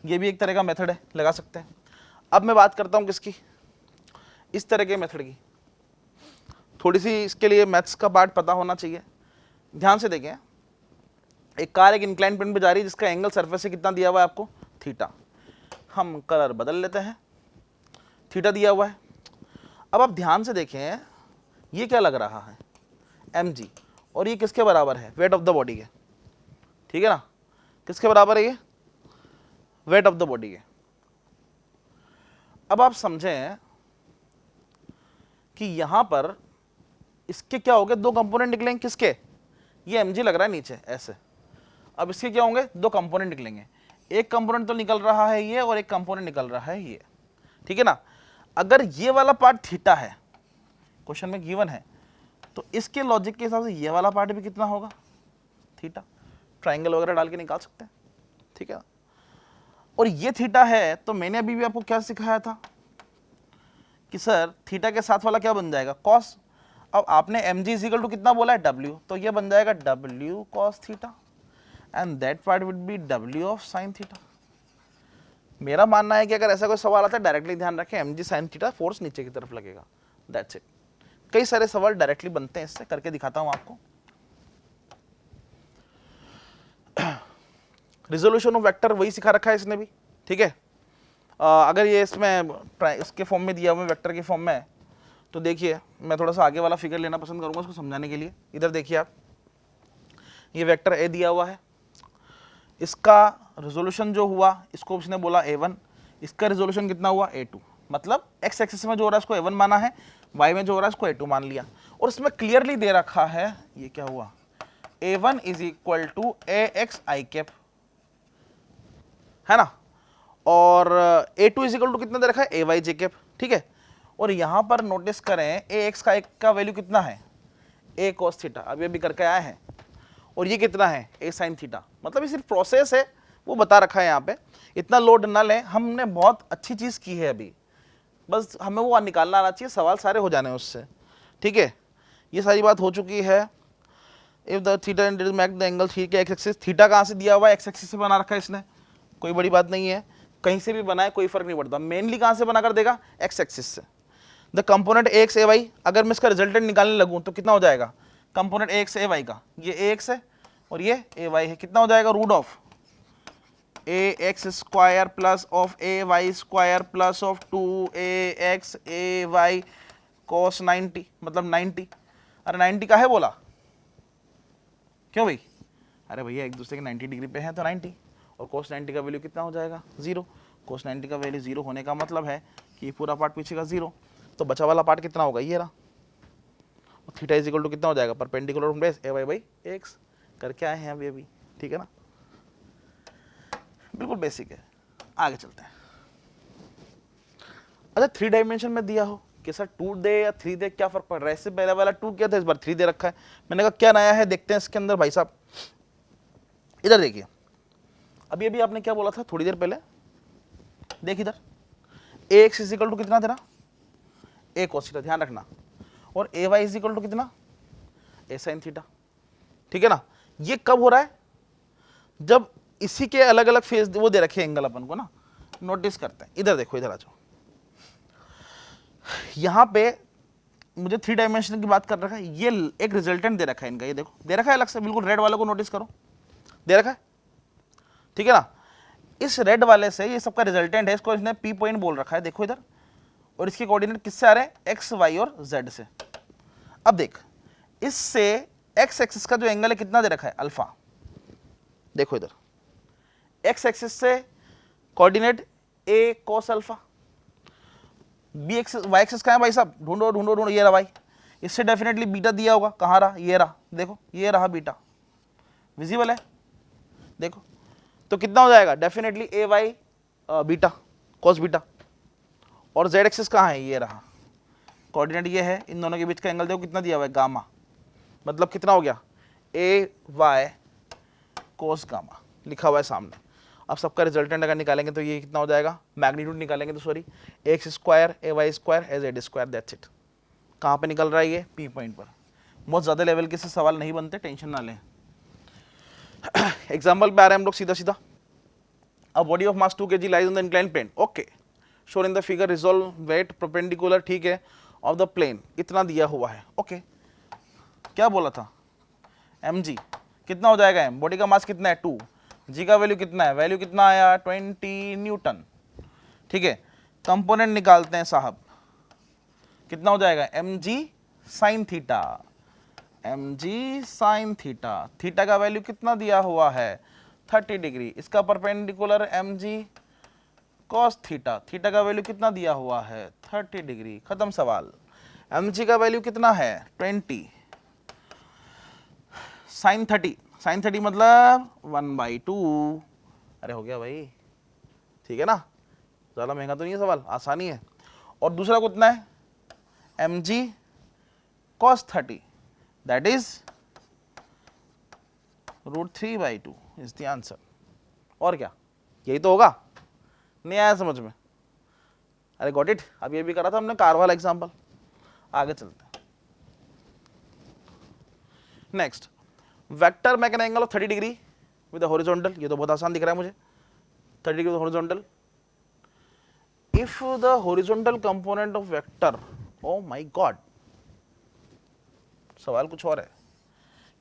ये भी एक तरह का मेथड है, लगा सकते हैं। अब मैं बात करता हूं किसकी, इस तरह के मेथड की। थोड़ी सी इसके लिए मैथ्स का पार्ट पता होना चाहिए। ध्यान से देखें, एक कार एक इंक्लाइन प्लेन पे जा रही है जिसका एंगल सरफेस से कितना दिया हुआ है आपको, थीटा। हम कलर बदल लेते हैं, थीटा दिया हुआ है। अब आप ध्यान से देखें, ये क्या लग रहा है mg, और ये किसके बराबर है, वेट ऑफ द बॉडी के, ठीक है ना। किसके बराबर है ये, वेट ऑफ द बॉडी के। अब आप समझें कि यहां पर इसके क्या हो गए, दो कंपोनेंट निकलेंगे, किसके, ये mg लग रहा है नीचे ऐसे। अब इसके क्या होंगे, दो कंपोनेंट निकलेंगे, एक कंपोनेंट तो निकल रहा है ये, और एक कंपोनेंट निकल रहा है ये, ठीक है ना। अगर ये वाला पार्ट थीटा है, क्वेश्चन में गिवन है, तो इसके लॉजिक के हिसाब से ये वाला पार्ट भी कितना होगा, थीटा। ट्राइंगल वगैरह डाल के निकाल सकते हैं, ठीक है। और ये थीटा है, तो मैंने अभी भी आपको क्या सिखाया था कि सर थीटा के साथ वाला क्या बन जाएगा, कॉस। अब आपने mg इक्वल टू कितना बोला है, w, तो ये बन जाएगा w cos theta, and that part would be w of sin theta. मेरा मानना है कि अगर ऐसा कोई सवाल आता है डायरेक्टली ध्यान रखें, mg sin थीटा, फोर्स नीचे की तरफ लगेगा, दैट्स इट। कई सारे सवाल डायरेक्टली बनते हैं, इससे करके दिखाता हूं आपको। रिजोल्यूशन ऑफ वेक्टर वही सिखा रखा है इसने भी, ठीक है। अगर ये इसमें इसके फॉर्म में दिया हुआ है, वेक्टर के फॉर्म में, तो देखिए मैं थोड़ा सा आगे वाला फिगर लेना पसंद करूंगा उसको समझाने के लिए। इधर देखिए आप, ये वेक्टर ए दिया हुआ है, इसका रिजोल्यूशन जो हुआ इसको उसने बोला a1, इसका रिजोल्यूशन कितना हुआ a2, मतलब x एक्सिस में जो हो रहा है इसको a1 माना है, y में जो हो रहा है इसको a2 मान लिया। और इसमें क्लियरली दे रखा है, ये क्या हुआ, a1 is equal to ax i cap, है ना, और a2 इज इक्वल टू कितना दे रखा है, ay j कैप, ठीक है। और यहां पर नोटिस करें ax का वैल्यू कितना है, a cos थीटा, अभी अभी करके आया है, और ये कितना है, a sin थीटा। मतलब ये सिर्फ प्रोसेस है, वो बता रखा है यहाँ पे, इतना लोड ना लें, हमने बहुत अच्छी चीज़ की है अभी, बस हमें वो निकालना आना चाहिए, सवाल सारे हो जाने उससे, ठीक है। ये सारी बात हो चुकी है। If the theta and make the angle थी के एक्स एक्सिस, थीटा कहाँ से दिया हुआ है, एक्स एक्सिस से बना रखा है इसने, कोई बड़ी बात नहीं है, कहीं से भी बनाए कोई फर्क नहीं पड़ता, मेनली कहाँ से बना कर देगा, एक्स एक्सिस से। The component A X A Y, अगर मैं इसका रिजल्टेंट निकालने लगूँ तो कितना हो जाएगा, component A X A Y का, ये ए एक्स है और ये ए वाई है, कितना हो जाएगा, root of A X square plus of A Y square plus of 2ax A Y cos 90, मतलब 90। अरे 90 का है बोला, क्यों भाई, अरे भैया एक दूसरे के 90 डिग्री पे है तो 90, और cos 90 का वैल्यू कितना हो जाएगा, 0। cos 90 का वैल्यू 0 होने का मतलब है कि पूरा पार्ट पीछे का 0, तो बचा वाला पार्ट कितना होगा, ये रहा। और थीटा इज इक्वल टू कितना हो जाएगा, perpendicular from base A Y by X, करके आए हैं अभी अभी, ठीक है ना। बिल्कुल बेसिक है। आगे चलते हैं। अच्छा 3 डायमेंशन में दिया हो कि सर 2 दे या 3 दे, क्या फर्क पड़ रहा है? इससे पहले वाला 2 किया था, इस बार 3 दे रखा है। मैंने कहा क्या नया है, देखते हैं इसके अंदर भाई साहब। इधर देखिए, अभी अभी आपने क्या बोला था थोड़ी देर पहले, देख इधर, ए एक्स इज इक्वल टू कितना तेरा, ए कोस थीटा, ध्यान रखना, और ए वाई इज इक्वल टू कितना, ए साइन थीटा। ठीक है ना? ये कब हो रहा है? जब इसी के अलग अलग फेज वो दे रखे एंगल अपन को ना, नोटिस करते हैं। इधर देखो, इधर आ जाओ, यहां पे मुझे 3 डायमेंशन की बात कर रखा है, ये एक रिजल्टेंट दे रखा है इनका, ये देखो दे रखा है अलग से, बिल्कुल रेड वाले को नोटिस करो, दे रखा है। ठीक है ना? इस रेड वाले से ये सबका रिजल्टेंट है, इसको इसने पी पॉइंट बोल रखा है, देखो इधर, और इसके कोऑर्डिनेट किससे आ रहे हैं, एक्स वाई और जेड से। अब देख, इससे एक्स एक्सिस का जो एंगल है कितना दे रखा है, अल्फा, देखो इधर, एक्स एक्सिस से coordinate A cos alpha, B axis Y axis कहाँ है भाई साहब, ढूंढो ढूंढो ढूंढो, ये रहा भाई, इससे डेफिनेटली बीटा दिया होगा, कहाँ रहा, ये रहा, देखो ये रहा बीटा, विजिबल है, देखो। तो कितना हो जाएगा, डेफिनेटली ए वाई बीटा कॉस बीटा, और जेड एक्सिस कहाँ है, ये रहा, कोऑर्डिनेट ये है, इन दोनों के बीच का एंगल देखो कितना दिया हुआ है, गामा, मतलब कितना हो गया, ए वाई कोस गामा लिखा हुआ है सामने। अब सबका रिजल्टेंट अगर निकालेंगे तो ये कितना हो जाएगा, मैग्नीट्यूड निकालेंगे तो sorry, X square A Y square A Z square, that's it. कहाँ पे निकल रहा है ये, पी पॉइंट पर। बहुत ज़्यादा लेवल के से सवाल नहीं बनते, टेंशन ना लें। एग्जाम्पल पे आ रहे हैं हम लोग सीधा सीधा। A body of mass 2 kg lies on the inclined plane, okay, shown in the figure, resolve weight perpendicular, ठीक है, ऑफ द प्लेन, इतना दिया हुआ है, ओके। क्या बोला था, mg कितना हो जाएगा, m बॉडी का मास कितना है 2, g का वैल्यू कितना है, वैल्यू कितना आया 20 न्यूटन, ठीक है। कंपोनेंट निकालते हैं साहब, कितना हो जाएगा, mg sine theta, mg sine theta, theta का वैल्यू कितना दिया हुआ है 30 डिग्री, इसका perpendicular mg cos theta, theta का वैल्यू कितना दिया हुआ है 30 डिग्री, खत्म सवाल। mg का वैल्यू कितना है 20, साइन 30, साइन 30 मतलब 1/2, अरे हो गया भाई, ठीक है ना, ज़्यादा महंगा तो नहीं है सवाल, आसानी है। और दूसरा कितना है, mg cos 30, that is √3/2 is the answer. और क्या, यही तो होगा, नहीं आया समझ में, अरे गॉट इट। अब ये भी करा था हमने कार वाला एग्जाम्पल। आगे चलते हैं, next, vector make an angle of 30 degree with horizontal, ये तो बहुत आसान दिख रहा है मुझे, 30 degree with horizontal, if the horizontal component of vector, oh my God, सवाल कुछ और है।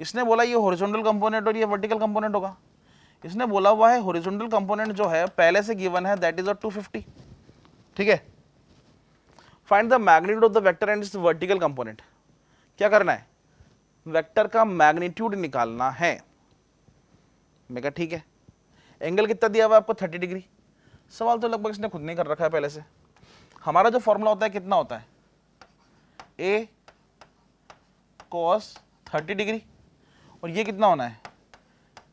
इसने बोला ये हॉरिजॉन्टल कंपोनेंट और ये वर्टिकल कंपोनेंट होगा, इसने बोला हुआ है हॉरिजॉन्टल कंपोनेंट जो है पहले से गिवन है, दैट इज 250, ठीक है। Find the magnitude of the vector and it's vertical component, क्या करना है, वेक्टर का मैग्नीट्यूड निकालना है। मैं कहा ठीक है, एंगल कितना दिया हुआ है आपको 30 डिग्री, सवाल तो लगभग इसने खुद नहीं कर रखा है पहले से। हमारा जो फॉर्मूला होता है कितना होता है, ए कॉस 30 डिग्री, और ये कितना होना है,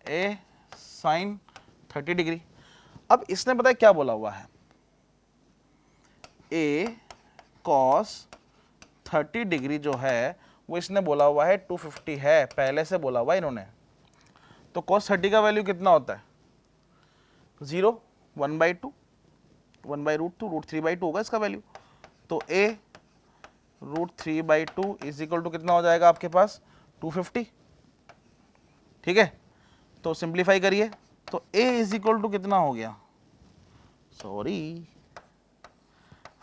ए साइन 30 डिग्री। अब इसने पता है क्या बोला हुआ है, ए कॉस 30 डिग्री जो है वो इसने बोला हुआ है 250 है, पहले से बोला हुआ है इन्होंने। तो cos 30 का वैल्यू कितना होता है, 0, 1/2, 1/√2, √3/2 होगा इसका वैल्यू। तो a √3/2 इज इक्वल टू कितना हो जाएगा आपके पास 250, ठीक है। तो सिंप्लीफाई करिए, तो a इज इक्वल टू कितना हो गया, सॉरी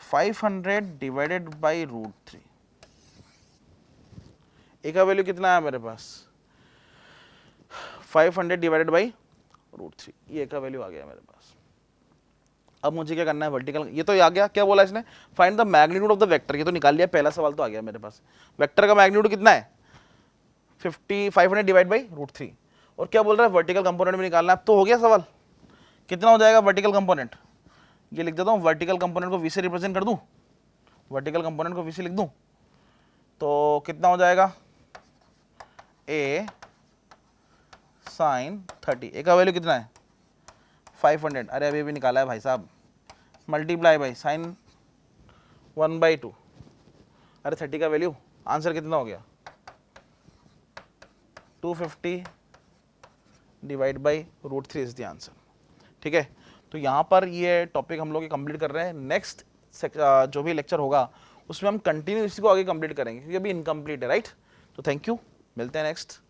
500 डिवाइडेड बाई √3, ए का वैल्यू कितना है मेरे पास 500 डिवाइडेड बाई √3, ये का वैल्यू आ गया मेरे पास। अब मुझे क्या करना है, वर्टिकल, ये तो आ गया, क्या बोला इसने, find the magnitude of the vector, ये तो निकाल लिया, पहला सवाल तो आ गया मेरे पास। वेक्टर का मैग्नीट्यूड कितना है 500 डिवाइड बाई √3, और क्या बोल रहा है वर्टिकल कंपोनेंट में निकालना है। तो हो गया सवाल, कितना हो जाएगा वर्टिकल कंपोनेंट, ये लिख देता हूँ, वर्टिकल कंपोनेंट को वी से रिप्रेजेंट कर दूँ, वर्टिकल कंपोनेंट को वी से लिख दूँ, तो कितना हो जाएगा, ए साइन 30, ए का वैल्यू कितना है 500, अरे अभी भी निकाला है भाई साहब, मल्टीप्लाई बाई साइन 1/2, अरे 30 का वैल्यू आंसर कितना हो गया 250 divide by √3 is the answer. ठीक है, तो यहाँ पर ये टॉपिक हम लोग कंप्लीट कर रहे हैं। नेक्स्ट जो भी लेक्चर होगा उसमें हम कंटिन्यू इसी को आगे कंप्लीट करेंगे क्योंकि अभी इनकम्प्लीट है, राइट। तो थैंक यू, मिलते हैं नेक्स्ट।